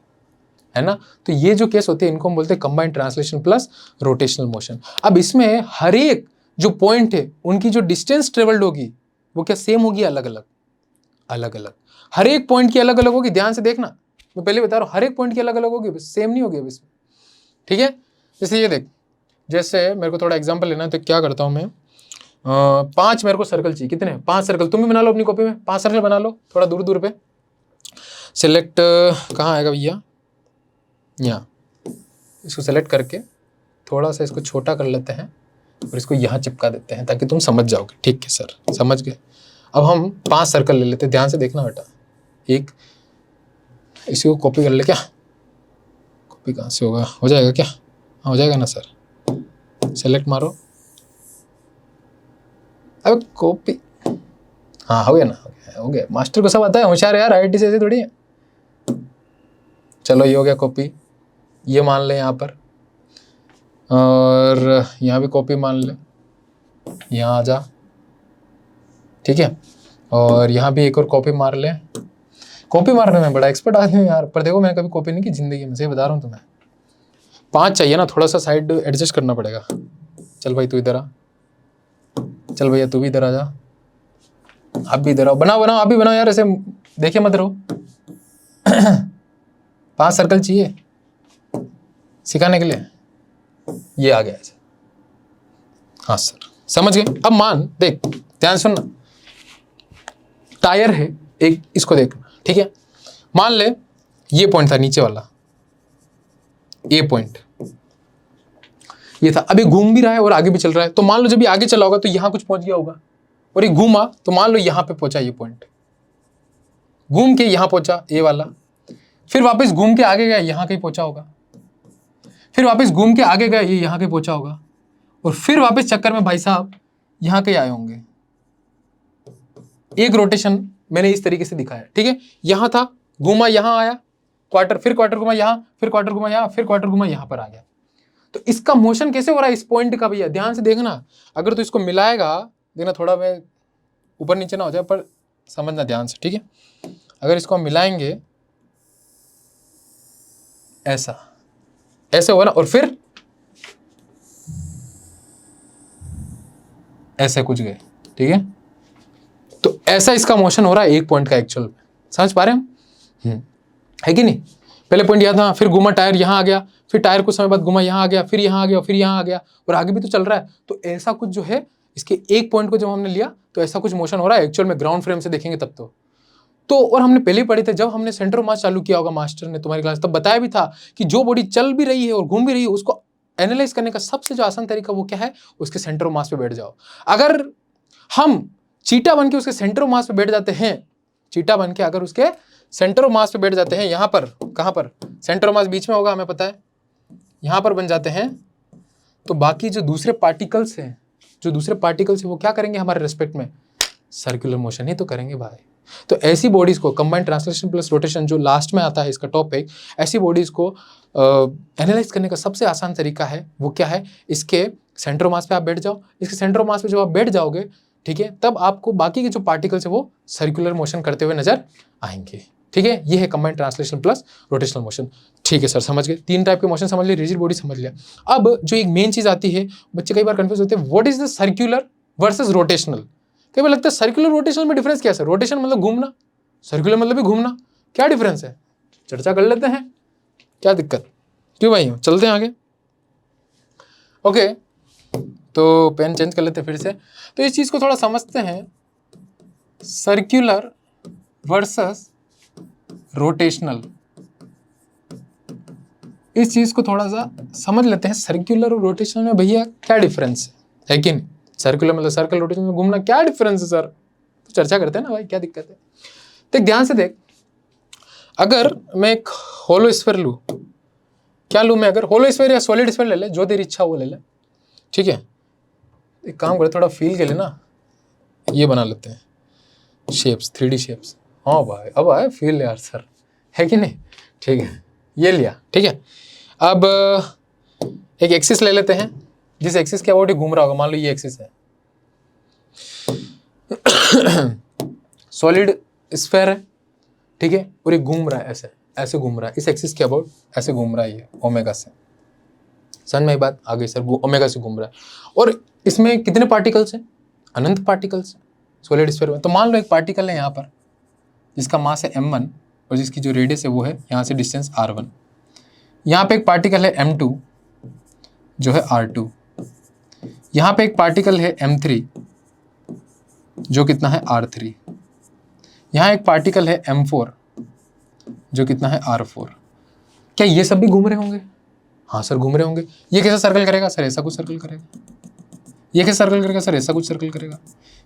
ना। तो ये जो केस होते हैं इनको हम बोलते हैं combined translation plus rotational motion. अब इसमें हर एक जो पॉइंट है उनकी जो डिस्टेंस ट्रेवल्ड होगी वो क्या सेम होगी, अलग अलग, हर एक पॉइंट की अलग अलग होगी। ध्यान से देखना, मैं पहले बता रहा हूँ, हर एक पॉइंट की अलग अलग होगी, सेम नहीं होगी अब इसमें, ठीक है। जैसे ये देख, जैसे मेरे को थोड़ा एग्जांपल लेना है, तो क्या करता हूँ मैं, 5 मेरे को सर्कल चाहिए, कितने, 5 सर्कल, तुम भी बना लो अपनी कॉपी में, 5 सर्कल बना लो, थोड़ा दूर दूर पे। सिलेक्ट कहाँ आएगा भैया, यहाँ इसको सेलेक्ट करके थोड़ा सा इसको छोटा कर लेते हैं और इसको यहाँ चिपका देते हैं ताकि तुम समझ जाओगे। ठीक है सर, समझ गए। अब हम 5 सर्कल ले लेते हैं, ध्यान से देखना बेटा। एक इसी को कॉपी कर ले, क्या कॉपी कहाँ से होगा, हो जाएगा क्या? हाँ हो जाएगा ना सर, सेलेक्ट मारो। अब कॉपी, हाँ हो गया ना, हो गया। मास्टर को सब आता है, होशियार यार, आईआईटी से ऐसे थोड़ी है। चलो ये हो गया कॉपी, ये मान ले यहाँ पर, और यहाँ भी कॉपी मान ले, यहाँ आ जा, ठीक है। और यहाँ भी एक और कॉपी मार ले। कॉपी मारने में बड़ा एक्सपर्ट आदमी हूँ यार, पर देखो मैंने कभी कॉपी नहीं की जिंदगी में, सही बता रहा हूँ तुम्हें। 5 चाहिए ना, थोड़ा सा साइड एडजस्ट करना पड़ेगा। चल भाई तू इधर आ, चल भैया तू भी इधर आ जा, आप भी इधर आओ, बनाओ बनाओ, आप भी बनाओ यार, ऐसे देखे मत रहो। 5 सर्कल चाहिए सिखाने के लिए, ये आ गया ऐसे। हाँ सर समझ गए। अब मान देख, ध्यान सुनना, टायर है एक, इसको देखना, ठीक है। मान ले ये पॉइंट था नीचे वाला, ये पॉइंट ये था, अभी घूम भी रहा है और आगे भी चल रहा है। तो मान लो जब ये आगे चला होगा तो यहां कुछ पहुंच गया होगा, और ये घूमा तो मान लो यहां पे पहुंचा, ये पॉइंट घूम के यहां पहुंचा ये वाला, फिर वापस घूम के आगे गया, यहां कहीं पहुंचा होगा, फिर वापस घूम के आगे गया, ये यहां कहीं पहुंचा होगा, और फिर वापस चक्कर में भाई साहब यहां कहीं आए होंगे। एक रोटेशन मैंने इस तरीके से दिखाया, ठीक है। यहां था, घूमा यहां आया, क्वार्टर, फिर क्वार्टर घुमा यहां, फिर क्वार्टर घुमा यहां, फिर क्वार्टर घुमा यहां पर आ गया। तो इसका मोशन कैसे हो रहा है इस पॉइंट का भैया, ध्यान से देखना। अगर तो इसको मिलाएगा, देखना थोड़ा मैं ऊपर नीचे ना हो जाए, पर समझना ध्यान से, ठीक है। अगर इसको हम मिलाएंगे ऐसा, ऐसे होगा ना, और फिर ऐसे कुछ गए, ठीक है। तो ऐसा इसका मोशन हो रहा है एक पॉइंट का एक्चुअल में, समझ पा रहे हम? है कि नहीं? पहले पॉइंट यहाँ था, फिर घुमा टायर यहाँ आ गया, फिर टायर कुछ समय बाद घुमा यहाँ आ गया, फिर यहाँ आ गया, फिर यहाँ आ गया, और आगे भी तो चल रहा है। तो ऐसा कुछ जो है, इसके एक पॉइंट को जब हमने लिया तो ऐसा कुछ मोशन हो रहा है एक्चुअल में, ग्राउंड फ्रेम से देखेंगे तब तो और हमने पहले ही पढ़े थे, जब हमने सेंटर ऑफ मास चालू किया होगा मास्टर ने तुम्हारी क्लास, तब बताया भी था कि जो बॉडी चल भी रही है और घूम भी रही है, उसको एनालाइज करने का सबसे जो आसान तरीका वो क्या है, उसके सेंटर ऑफ मास पे बैठ जाओ। अगर हम चीटा बन के उसके सेंटर ऑफ मास पे बैठ जाते हैं, चीटा बन के अगर उसके सेंटर ऑफ मास पे बैठ जाते हैं, यहाँ पर, कहाँ पर सेंटर ऑफ मास बीच में होगा, हमें पता है, यहाँ पर बन जाते हैं, तो बाकी जो दूसरे पार्टिकल्स हैं, वो क्या करेंगे हमारे रेस्पेक्ट में? सर्कुलर मोशन ही तो करेंगे भाई। तो ऐसी बॉडीज को, कंबाइंड ट्रांसलेशन प्लस रोटेशन जो लास्ट में आता है इसका टॉपिक, ऐसी बॉडीज को एनालाइज करने का सबसे आसान तरीका है वो क्या है, इसके सेंटर ऑफ मास पे आप बैठ जाओ। इसके सेंटर ऑफ मास पे जब आप बैठ जाओगे, ठीक है, तब आपको बाकी के जो पार्टिकल्स है वो सर्कुलर मोशन करते हुए नजर आएंगे, ठीक है। ये है combined translation plus rotational motion, ठीक है सर, समझ गए। 3 टाइप के मोशन समझ लिए, रिजिड बॉडी समझ लिया। अब जो एक मेन चीज आती है, बच्चे कई बार कंफ्यूज होते हैं, what is the circular versus rotational. कई बार लगता है सर्कुलर रोटेशनल में डिफरेंस क्या है सर? रोटेशन मतलब घूमना, सर्कुलर मतलब भी घूमना, क्या डिफरेंस है? चर्चा कर लेते हैं, क्या दिक्कत, क्यों भाई, चलते हैं आगे। ओके, तो पेन चेंज कर लेते हैं फिर से। तो इस चीज को थोड़ा समझते हैं, सर्कुलर वर्सेस रोटेशनल, इस चीज को थोड़ा सा समझ लेते हैं। सर्कुलर और रोटेशनल में भैया क्या डिफरेंस है कि नहीं? सर्कुलर मतलब सर्कल, रोटेशन में घूमना, क्या डिफरेंस है सर? तो चर्चा करते हैं ना भाई, क्या दिक्कत है। देख ध्यान से देख, अगर मैं एक होलो स्फीयर लूँ, क्या लूँ मैं? अगर होलो स्फीयर या सॉलिड स्फीयर ले ले, जो तेरी इच्छा वो ले ले, ठीक है। एक काम करे, थोड़ा फील के लिए ना ये बना लेते हैं शेप्स, 3D शेप्स। हाँ भाई, अब आए फील यार सर, है कि नहीं? ठीक है, ये लिया, ठीक है। अब एक एक्सिस ले लेते हैं, जिस एक्सिस के अबाउट घूम रहा होगा, मान लो ये एक्सिस है, सॉलिड स्फीयर है, ठीक है, और ये घूम रहा है, ऐसे ऐसे घूम रहा है, इस एक्सिस के अबाउट ऐसे घूम रहा है, ये ओमेगा से। समझ में बात आ गई सर? ओमेगा से घूम रहा है, और इसमें कितने पार्टिकल्स हैं? अनंत पार्टिकल्स सॉलिड स्फीयर में। तो मान लो एक पार्टिकल है यहाँ पर, जिसका मास है m1 और जिसकी जो रेडियस है वो है यहाँ से डिस्टेंस r1। यहाँ पे एक पार्टिकल है m2 जो है r2। यहाँ पे एक पार्टिकल है m3 जो कितना है r3। यहाँ एक पार्टिकल है m4 जो कितना है r4। क्या ये सब भी घूम रहे होंगे? हाँ सर घूम रहे होंगे। ये कैसा सर्कल करेगा सर, ऐसा कुछ सर्कल करेगा। ये कैसा सर्कल करेगा सर, ऐसा कुछ सर्कल करेगा।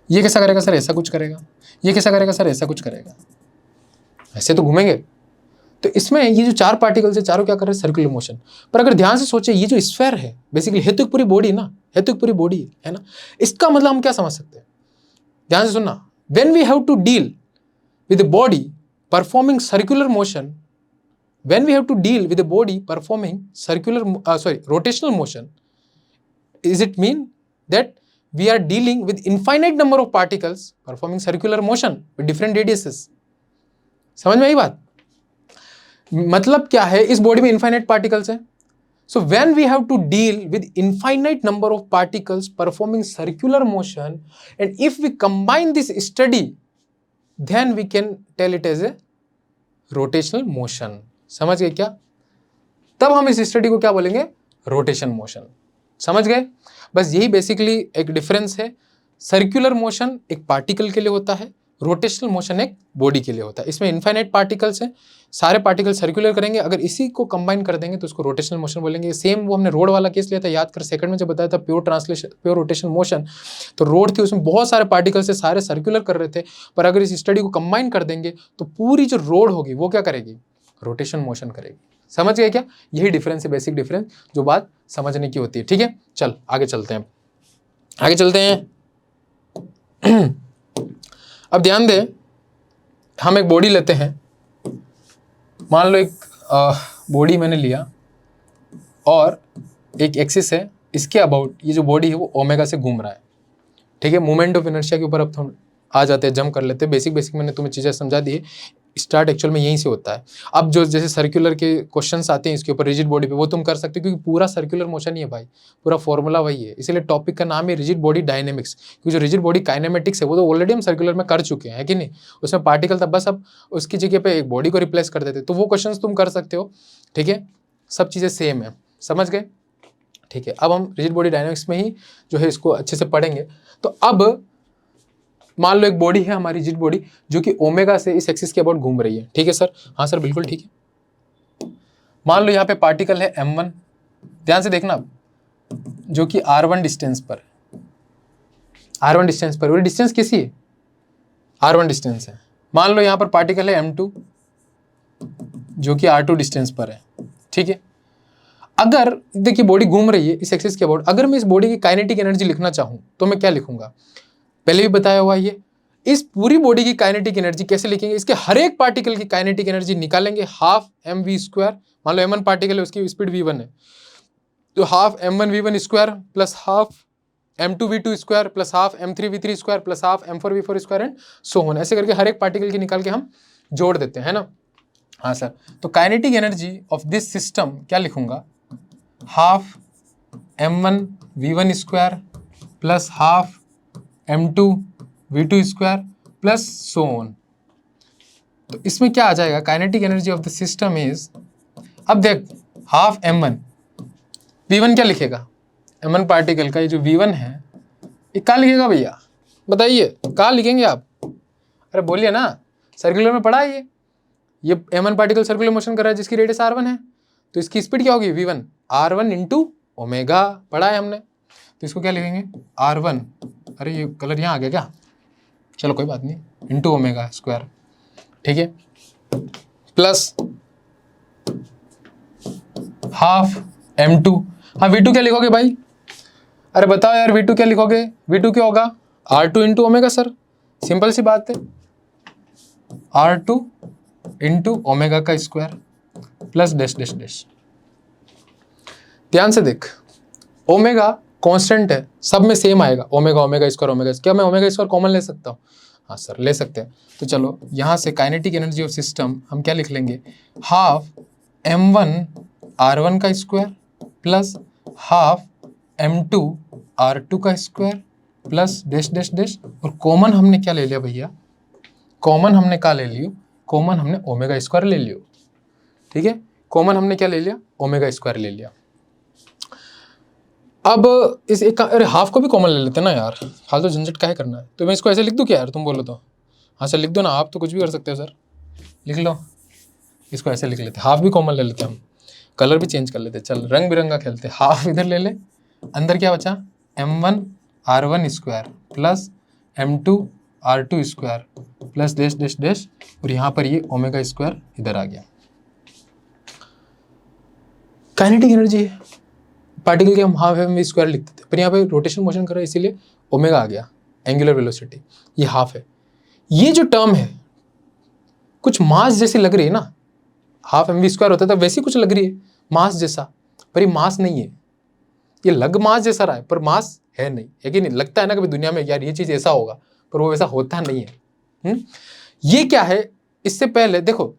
ये कैसा करेगा सर, ऐसा कुछ करेगा। ये कैसा करेगा सर, ऐसा कुछ करेगा। ऐसे तो घूमेंगे। तो इसमें ये जो चार पार्टिकल्स है, चारों क्या कर रहे हैं, सर्कुलर मोशन। पर अगर ध्यान से सोचे, ये जो स्फीयर है बेसिकली हेतु की पूरी बॉडी ना, हेतु की पूरी बॉडी है ना, इसका मतलब हम क्या समझ सकते हैं, ध्यान से सुनना। When we have to deal with the body performing circular motion, when we have to deal with the body performing rotational motion, is it mean that we are dealing with infinite number of particles performing circular motion with different radiuses? समझ में आई बात? मतलब क्या है, इस body में infinite particles हैं। So when we have to deal with infinite number of particles performing circular motion, and if we combine this study, then we can tell it as a rotational motion. समझ गए क्या? तब हम इस study को क्या बोलेंगे, रोटेशन मोशन। समझ गए? बस यही बेसिकली एक डिफरेंस है। सर्कुलर मोशन एक पार्टिकल के लिए होता है, रोटेशनल मोशन एक बॉडी के लिए होता है। इसमें इनफाइनाइट पार्टिकल्स हैं, सारे पार्टिकल सर्कुलर करेंगे, अगर इसी को कंबाइन कर देंगे तो उसको रोटेशनल मोशन बोलेंगे। सेम वो हमने रोड वाला केस लिया था, याद कर, सेकंड में जब बताया था प्योर रोटेशनल मोशन, तो रोड थी, उसमें बहुत सारे पार्टिकल्स से सारे सर्कुलर कर रहे थे, पर अगर इस स्टडी को कंबाइन कर देंगे तो पूरी जो रोड होगी वो क्या करेगी, रोटेशन मोशन करेगी। समझ गए क्या? यही डिफरेंस है, बेसिक डिफरेंस जो बात समझने की होती है। ठीक है, चल आगे चलते हैं, आगे चलते हैं। अब ध्यान दें, हम एक बॉडी लेते हैं, मान लो एक बॉडी मैंने लिया और एक एक्सिस है, इसके अबाउट ये जो बॉडी है वो ओमेगा से घूम रहा है। ठीक है, मोमेंट ऑफ इनर्शिया के ऊपर अब थोड़ा आ जाते हैं, जंप कर लेते हैं। बेसिक मैंने तुम्हें चीज़ें समझा दी है, स्टार्ट एक्चुअल में यहीं से होता है। अब जो जैसे सर्कुलर के क्वेश्चंस आते हैं इसके ऊपर रिजिड बॉडी पे, वो तुम कर सकते हो, क्योंकि पूरा सर्कुलर मोशन ही है भाई, पूरा फॉर्मूला वही है। इसीलिए टॉपिक का नाम है रिजिड बॉडी डायनेमिक्स, क्योंकि जो रिजिड बॉडी काइनेमेटिक्स है वो तो ऑलरेडी हम सर्कुलर में कर चुके हैं, है कि नहीं। उसमें पार्टिकल था, बस अब उसकी जगह पे एक बॉडी को रिप्लेस कर देते, तो वो क्वेश्चन तुम कर सकते हो। ठीक है, सब चीज़ें सेम है, समझ गए? ठीक है, अब हम रिजिड बॉडी डायनेमिक्स में ही जो है इसको अच्छे से पढ़ेंगे। तो अब मान लो एक बॉडी है हमारी रिजिड बॉडी, जो कि ओमेगा से इस एक्सिस के अबाउट घूम रही है। ठीक है सर? हाँ सर बिल्कुल ठीक है। मान लो यहाँ पे पार्टिकल है m1, ध्यान से देखना, जो कि r1 डिस्टेंस पर, r1 डिस्टेंस पर, वो डिस्टेंस किसी है, r1 डिस्टेंस है। मान लो यहाँ पर पार्टिकल है m2, जो कि r2 डिस्टेंस पर है। ठीक है, अगर देखिए बॉडी घूम रही है इस एक्सिस के अबाउट, अगर मैं इस बॉडी की काइनेटिक एनर्जी लिखना चाहूँ तो मैं क्या लिखूंगा, पहले भी बताया हुआ ये। इस पूरी बॉडी की काइनेटिक एनर्जी कैसे लिखेंगे, इसके हर एक पार्टिकल की काइनेटिक एनर्जी निकालेंगे, हाफ mv स्क्वायर। मान लो m1 पार्टिकल है, उसकी स्पीड v1 है, तो half m1 v1 square plus half m2 v2 square plus half m3 v3 square plus half m4 v4 square and so on. ऐसे करके हर एक particle की निकाल के हम जोड़ देते हैं, है ना। हाँ सर, तो kinetic energy of this system क्या लिखूंगा, half m1 v1 square plus half m2 v2 square plus so on. तो इसमें क्या आ जाएगा, kinetic energy of the system is, अब देख हाफ m1 v1 क्या लिखेगा, m1 पार्टिकल का ये जो v1 है ये क्या लिखेगा भैया, बताइए क्या लिखेंगे आप? अरे बोलिए ना, सर्कुलर में पढ़ा है ये m1 पार्टिकल सर्कुलर मोशन कर रहा है जिसकी रेडियस r1 है, तो इसकी स्पीड क्या होगी v1 r1 इंटू ओमेगा, पढ़ा है हमने। तो इसको क्या लिखेंगे, r1, अरे ये कलर यहाँ आ गया क्या, चलो कोई बात नहीं, इंटू ओमेगा स्क्वायर। ठीक है, प्लस हाफ m2। हाँ v2 क्या लिखोगे भाई, अरे बताओ यार v2 क्या लिखोगे, v2 क्या होगा, r2 into omega sir, simple सी बात है, r2 इंटू ओमेगा का square plus dash dash dash. ध्यान से देख, ओमेगा कांस्टेंट है, सब में सेम आएगा, ओमेगा ओमेगा स्क्वायर ओमेगा। क्या मैं ओमेगा स्क्वायर कॉमन ले सकता हूँ? हाँ सर ले सकते हैं। तो चलो यहाँ से काइनेटिक एनर्जी ऑफ सिस्टम हम क्या लिख लेंगे, हाफ m1 r1 का square plus half m2 r2 का square plus dash dash dash, और कॉमन हमने क्या ले लिया भैया, कॉमन हमने क्या ले लियो, कॉमन हमने ओमेगा स्क्वायर ले लियो। ठीक है, कॉमन हमने क्या ले लिया, ओमेगा स्क्वायर ले लिया। अब इस एक, अरे हाफ को भी कॉमन ले लेते हैं ना यार, फालतू झंझट काहे करना है। तो मैं इसको ऐसे लिख दूँ क्या यार, तुम बोलो तो? हाँ सर लिख दो ना, आप तो कुछ भी कर सकते हो सर, लिख लो, इसको ऐसे लिख लेते हैं, हाफ भी कॉमन ले लेते हैं हम, कलर भी चेंज कर लेते, चल रंग बिरंगा खेलते। हाफ इधर ले ले, अंदर क्या बचा, m1 r1 square plus m2 r2 square plus dash dash dash, और यहाँ पर ये ओमेगा स्क्वायर इधर आ गया। काइनेटिक एनर्जी है पार्टिकल की, हम हाफ एम वी स्क्वायर लिखते थे, पर यहाँ पे रोटेशन मोशन कर रहा है इसीलिए ओमेगा आ गया, एंगुलर वेलोसिटी, ये हाफ है। ये जो टर्म है कुछ मास जैसी लग रही है ना, हाफ एम वी स्क्वायर होता था वैसी कुछ लग रही है मास जैसा, पर ये मास नहीं है, ये लग मास जैसा रहा है पर मास है नहीं, है कि नहीं? लगता है ना कभी दुनिया में यार ये चीज ऐसा होगा, पर वो वैसा होता नहीं है। ये क्या है, इससे पहले देखो,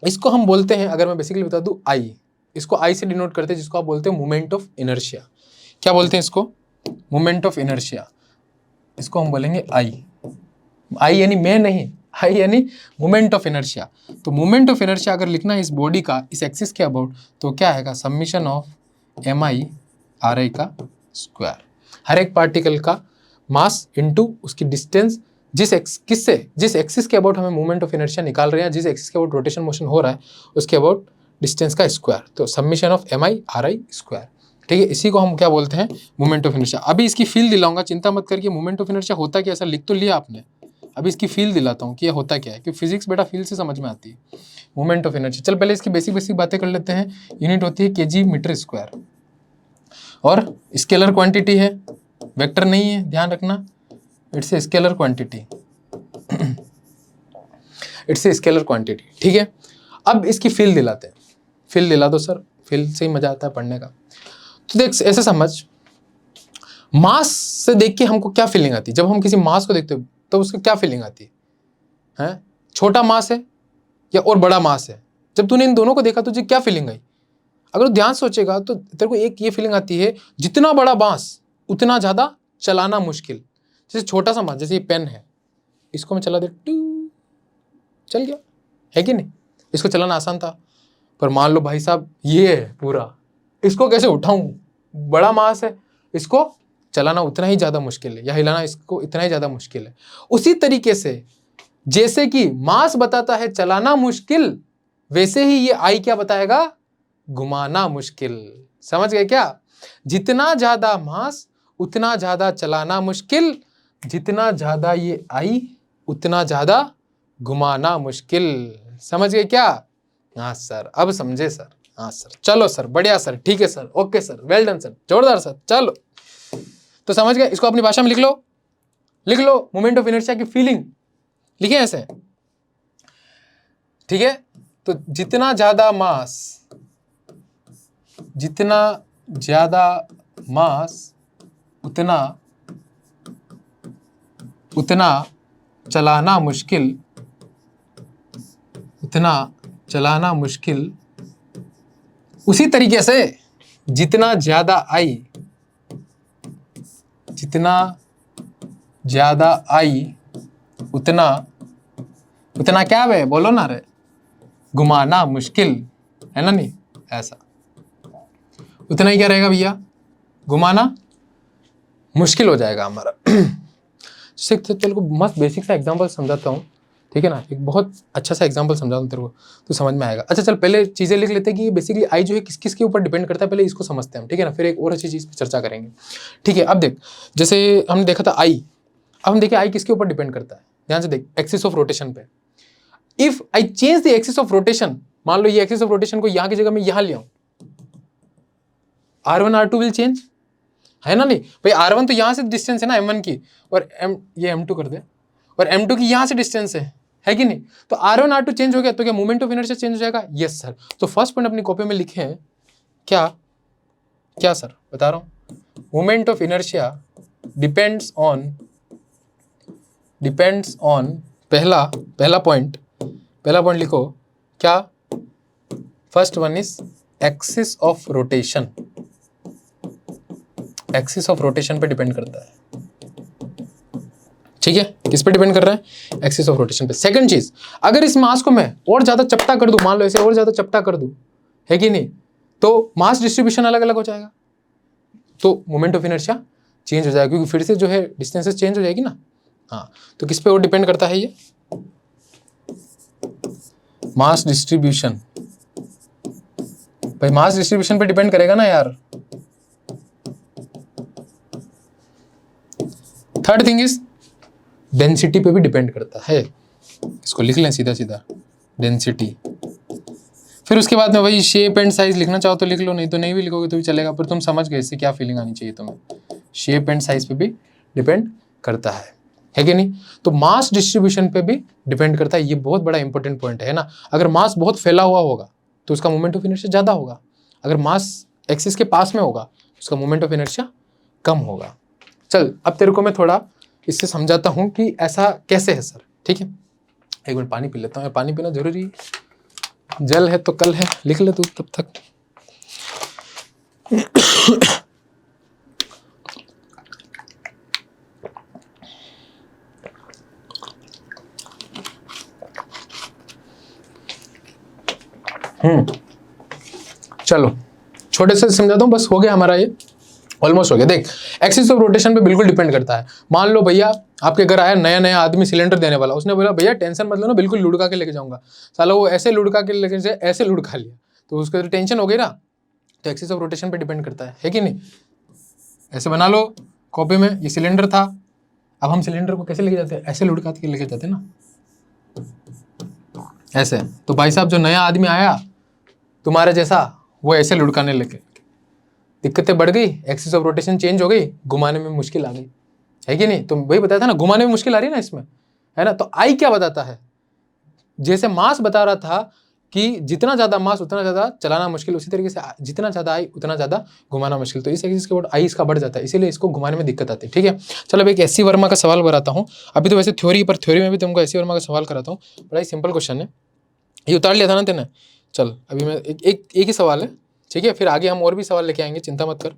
इसको हम बोलते हैं, अगर मैं बेसिकली बता दूं, आई, इसको आई से डिनोट करते हैं, जिसको आप बोलते हैं मोमेंट ऑफ इनर्शिया। क्या बोलते हैं इसको? Moment of inertia. इसको हम बोलेंगे आई, आई यानी मैं नहीं, आई यानी मोमेंट ऑफ इनर्शिया। तो मोमेंट ऑफ इनर्शिया अगर लिखना है इस बॉडी का, इस एक्सिस के अबाउट, तो क्या आएगा, summation of M I R I का स्क्वायर। हर एक पार्टिकल का मास इनटू उसकी डिस्टेंस, जिस एक्सिस के अबाउट हमें मोमेंट ऑफ इनर्शिया निकाल रहे हैं, जिस एक्सिस के अबाउट रोटेशन मोशन हो रहा है, उसके अबाउट डिस्टेंस का स्क्वायर, तो summation of M I R I square. ठीक है, इसी को हम क्या बोलते हैं, मोमेंट ऑफ इनर्शिया। अभी इसकी फील दिलाऊंगा, चिंता मत करके, मोमेंट ऑफ इनर्शिया होता क्या, ऐसा लिख तो लिया आपने, अभी इसकी फील दिलाता हूँ कि ये होता क्या है, क्योंकि फिजिक्स बेटा फील से समझ में आती है। मोमेंट ऑफ इनर्शिया, चल पहले इसकी बेसिक बातें कर लेते हैं। यूनिट होती है केजी मीटर स्क्वायर, और स्केलर क्वांटिटी है, वेक्टर नहीं है, ध्यान रखना, it's a scalar quantity, it's a scalar quantity. ठीक है, अब इसकी फील दिलाते हैं, फील दिला दो सर, फील से ही मजा आता है पढ़ने का। तो देख ऐसे समझ, मास से देख के हमको क्या फीलिंग आती है, जब हम किसी मास को देखते हो तो उसकी क्या फीलिंग आती है? छोटा मास है या और बड़ा मास है? जब तूने इन दोनों को देखा तुझे क्या फीलिंग आई? अगर ध्यान सोचेगा तो तेरे को एक ये फीलिंग आती है, जितना बड़ा बांस उतना ज्यादा चलाना मुश्किल। जैसे छोटा सा बांस, जैसे ये पेन है, इसको मैं चला दे, टू चल गया, है कि नहीं? इसको चलाना आसान था, पर मान लो भाई साहब ये है पूरा, इसको कैसे उठाऊं, बड़ा मास है, इसको चलाना उतना ही ज्यादा मुश्किल है, या हिलाना इसको इतना ही ज्यादा मुश्किल है। उसी तरीके से जैसे कि मास बताता है चलाना मुश्किल, वैसे ही ये आई क्या बताएगा, घुमाना मुश्किल। समझ गए क्या? जितना ज्यादा मास उतना ज्यादा चलाना मुश्किल, जितना ज्यादा ये आई उतना ज्यादा घुमाना मुश्किल। समझ गए क्या? हाँ सर, अब समझे सर, हाँ सर, चलो सर, बढ़िया सर, ठीक है sir, okay sir, well done sir, जोरदार सर, चलो। तो समझ गए, इसको अपनी भाषा में लिख लो, लिख लो, मोमेंट ऑफ इनर्शिया की फीलिंग लिखे ऐसे, ठीक है? तो जितना ज्यादा मास, जितना ज्यादा मास उतना उतना चलाना मुश्किल, उतना चलाना मुश्किल। उसी तरीके से जितना ज्यादा आई, जितना ज्यादा आई उतना उतना क्या है, बोलो ना रे, घुमाना मुश्किल है ना? नहीं ऐसा, उतना ही क्या रहेगा भैया, घुमाना मुश्किल हो जाएगा हमारा। तेरे को मस्त बेसिक सा एग्जांपल समझाता हूँ, ठीक है ना? एक बहुत अच्छा सा एग्जांपल समझाता हूँ तेरे को, तो समझ में आएगा। अच्छा चल पहले चीजें लिख लेते हैं कि बेसिकली आई जो है किस किस के ऊपर डिपेंड करता है, पहले इसको समझते हैं हम, ठीक है ना? फिर एक और अच्छी चीज पे चर्चा करेंगे, ठीक है? अब देख, जैसे हमने देखा था आई, अब हम देखें आई किसके ऊपर डिपेंड करता है, ध्यान से देख, एक्सिस ऑफ रोटेशन पे। If I change the axis of rotation, मान लो ये एक्सिस ऑफ रोटेशन को यहाँ की जगह मैं यहाँ ले आऊं, R1 R2 विल चेंज, है ना? नहीं भाई, R1 तो यहाँ से डिस्टेंस है ना M1 की, और ये M2 कर दे, और M2 की यहाँ से डिस्टेंस है कि नहीं? तो R1 R2 चेंज हो गया तो क्या मोमेंट ऑफ इनर्शिया चेंज हो जाएगा? Yes sir. तो फर्स्ट पॉइंट अपनी कॉपी में लिखे हैं क्या, क्या सर बता रहा हूं, moment of inertia depends on पहला पॉइंट लिखो क्या, first one is axis of rotation, axis of rotation पे डिपेंड करता है, ठीक है? किस पे डिपेंड कर रहा है? एक्सिस ऑफ रोटेशन पे। सेकंड चीज, अगर इस मास को मैं और ज्यादा चपटा कर दूं, मान लो ऐसे और ज्यादा चपटा कर दूं, है कि नहीं, तो मास डिस्ट्रीब्यूशन अलग अलग हो जाएगा, तो मोमेंट ऑफ इनर्शिया चेंज हो जाएगा, क्योंकि फिर से जो है डिस्टेंसेस चेंज हो जाएगी ना। हाँ, तो किस पे और डिपेंड करता है ये, मास डिस्ट्रीब्यूशन भाई मास डिस्ट्रीब्यूशन पे डिपेंड करेगा ना यार। थर्ड थिंग इज डेंसिटी पे भी डिपेंड करता है, इसको लिख लें सीधा सीधा, डेंसिटी। फिर उसके बाद में वही शेप एंड साइज लिखना चाहो तो लिख लो, नहीं तो नहीं भी लिखोगे तो भी चलेगा, पर तुम समझ गए इससे क्या फीलिंग आनी चाहिए तुम्हें। शेप एंड साइज पे भी डिपेंड करता है कि नहीं। तो मास डिस्ट्रीब्यूशन पे भी डिपेंड करता है, ये बहुत बड़ा इंपॉर्टेंट पॉइंट है ना। अगर मास बहुत फैला हुआ होगा तो उसका मोमेंट ऑफ इनर्शिया ज़्यादा होगा, अगर मास एक्सिस के पास में होगा उसका मोमेंट ऑफ इनर्शिया कम होगा। चल अब तेरे को मैं थोड़ा इससे समझाता हूँ कि ऐसा कैसे है सर, ठीक है। एक मिनट पानी पी लेता हूँ, पानी पीना जरूरी है, जल है तो कल है, लिख ले तू तब तक। चलो छोटे से समझाता हूँ, बस हो गया हमारा ये, ऑलमोस्ट हो गया। देख एक्सिस ऑफ रोटेशन पे बिल्कुल डिपेंड करता है। मान लो भैया आपके घर आया नया नया आदमी सिलेंडर देने वाला, उसने बोला भैया टेंशन मत लो ना, बिल्कुल लुढ़का के लेके जाऊंगा। साला वो ऐसे लुढ़का के लेके जाए, ऐसे लुढ़का लिया तो उसको तो टेंशन हो गई ना। तो एक्सिस ऑफ रोटेशन पे डिपेंड करता है कि नहीं। ऐसे बना लो कॉपी में, ये सिलेंडर था, अब हम सिलेंडर को कैसे लेके जाते हैं, ऐसे लुढ़का के लेके जाते हैं ना, ऐसे। तो भाई साहब जो नया आदमी आया तुम्हारे जैसा, वो ऐसे लुढ़काने लगे, दिक्कतें बढ़ गई, एक्सिस ऑफ रोटेशन चेंज हो गई, घुमाने में मुश्किल आ गई, है कि नहीं। तो वही बताया था ना, घुमाने में मुश्किल आ रही है ना इसमें, है ना। तो आई क्या बताता है, जैसे मास बता रहा था कि जितना ज्यादा मास उतना ज्यादा चलाना मुश्किल, उसी तरीके से जितना ज्यादा आई उतना ज्यादा घुमाना मुश्किल। तो इस एक्सिस के ऊपर आई इसका बढ़ जाता है, इसीलिए इसको घुमाने में दिक्कत आती है, ठीक है। चलो अब एक एस सी वर्मा का सवाल बनाता हूँ। अभी तो वैसे थ्योरी, पर थ्योरी में भी तुमको एस सी वर्मा का सवाल कराता हूँ, बड़ा ही सिंपल क्वेश्चन है, ये उतार लिया था ना तेने। चल अभी मैं एक ही सवाल है, ठीक है, फिर आगे हम और भी सवाल लेके आएंगे, चिंता मत कर।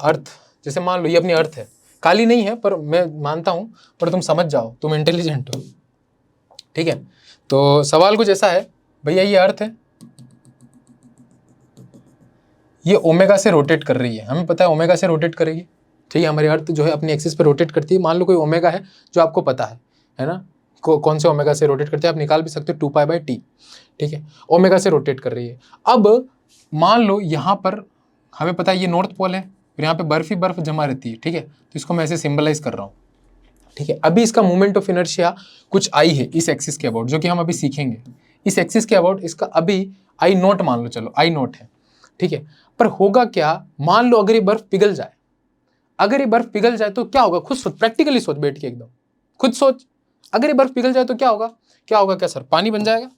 अर्थ, जैसे मान लो ये अपनी अर्थ है, काली नहीं है पर मैं मानता हूं, पर तुम समझ जाओ, तुम इंटेलिजेंट हो, ठीक है। तो सवाल कुछ ऐसा है, भैया ये अर्थ है, ये ओमेगा से रोटेट कर रही है, हमें पता है ओमेगा से रोटेट करेगी, ठीक है। हमारी अर्थ जो है अपनी एक्सिस पे रोटेट करती है। मान लो कोई ओमेगा है जो आपको पता है ना, कौन से ओमेगा से रोटेट करते हैं आप निकाल भी सकते हो, 2π/t, ठीक है। ओमेगा से रोटेट कर रही है। अब मान लो यहाँ पर हमें पता है ये नॉर्थ पोल है, फिर यहाँ पे बर्फ ही बर्फ जमा रहती है, ठीक है। तो इसको मैं ऐसे सिंबलाइज कर रहा हूँ, ठीक है। अभी इसका मोमेंट ऑफ इनर्शिया कुछ आई है इस एक्सिस के अबाउट, जो कि हम अभी सीखेंगे। इस एक्सिस के अबाउट इसका अभी I0 मान लो, चलो I0 है, ठीक है। पर होगा क्या, मान लो अगर ये बर्फ पिघल जाए, अगर ये बर्फ पिघल जाए तो क्या होगा, खुद सोच, प्रैक्टिकली सोच, बैठ के एकदम खुद सोच। अगर ये बर्फ पिघल जाए तो क्या होगा, क्या होगा, क्या सर, पानी बन जाएगा,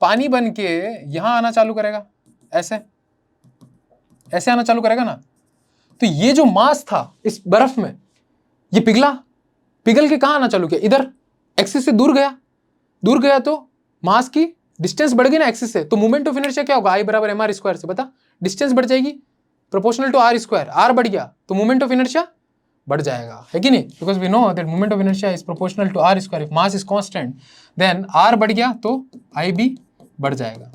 पानी बन के यहां आना चालू करेगा, ऐसे ऐसे आना चालू करेगा ना। तो ये जो मास था इस बर्फ में, ये पिघला, पिघल के कहां आना चालू किया, इधर एक्सिस से दूर गया, दूर गया तो मास की डिस्टेंस बढ़ गई ना एक्सिस से, तो मोमेंट ऑफ इनर्शिया क्या होगा, I = mr² से, बता, डिस्टेंस बढ़ जाएगी प्रोपोर्शनल टू r², r बढ़ गया तो मोमेंट ऑफ इनर्शिया बढ़ जाएगा, है कि नहीं। Because we know that moment of inertia is proportional to r², if mass is constant then r बढ़ गया तो I भी बढ़ जाएगा।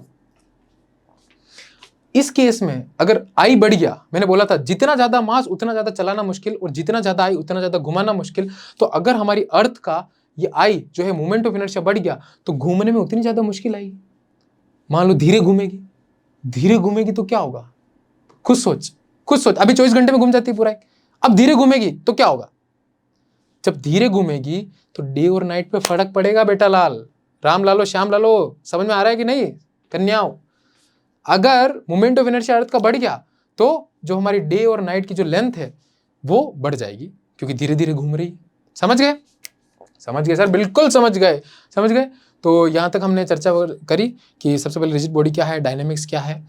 इस केस में अगर I बढ़ गया, मैंने बोला था जितना ज्यादा मास उतना ज्यादा चलाना मुश्किल, और जितना ज्यादा I उतना ज्यादा घुमाना मुश्किल। तो अगर हमारी अर्थ का ये I जो है मोमेंट ऑफ इनर्शिया बढ़ गया तो घूमने में उतनी ज्यादा मुश्किल आएगी। मान लो धीरे घूमेगी, धीरे घूमेगी तो क्या होगा, खुद सोच, खुद सोच। अभी 24 घंटे में घूम जाती है पूरा, अब धीरे घूमेगी तो क्या होगा, जब धीरे घूमेगी तो डे और नाइट पे फर्क पड़ेगा बेटा लाल, राम लालो श्याम लालो, समझ में आ रहा है कि नहीं कन्याओं। अगर मोमेंट ऑफ इनर्शिया अर्थ का बढ़ गया तो जो हमारी डे और नाइट की जो लेंथ है वो बढ़ जाएगी, क्योंकि धीरे धीरे घूम रही। समझ गए, समझ गए सर, बिल्कुल समझ गए, समझ गए। तो यहाँ तक हमने चर्चा करी कि सबसे पहले रिजिड बॉडी क्या है, डायनेमिक्स क्या है,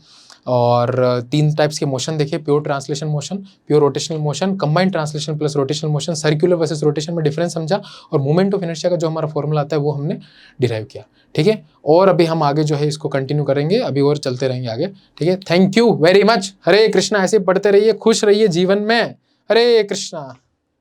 और 3 टाइप्स के मोशन देखे, pure translation motion, pure rotational motion, combined translation plus rotational motion, circular versus rotation में डिफरेंस समझा, और मोमेंट ऑफ इनर्शिया का जो हमारा फॉर्मूला आता है वो हमने डिराइव किया, ठीक है। और अभी हम आगे जो है इसको कंटिन्यू करेंगे, अभी और चलते रहेंगे आगे, ठीक है। Thank you very much. Hare Krishna, ऐसे पढ़ते रहिए, खुश रहिए जीवन में। हरे कृष्णा।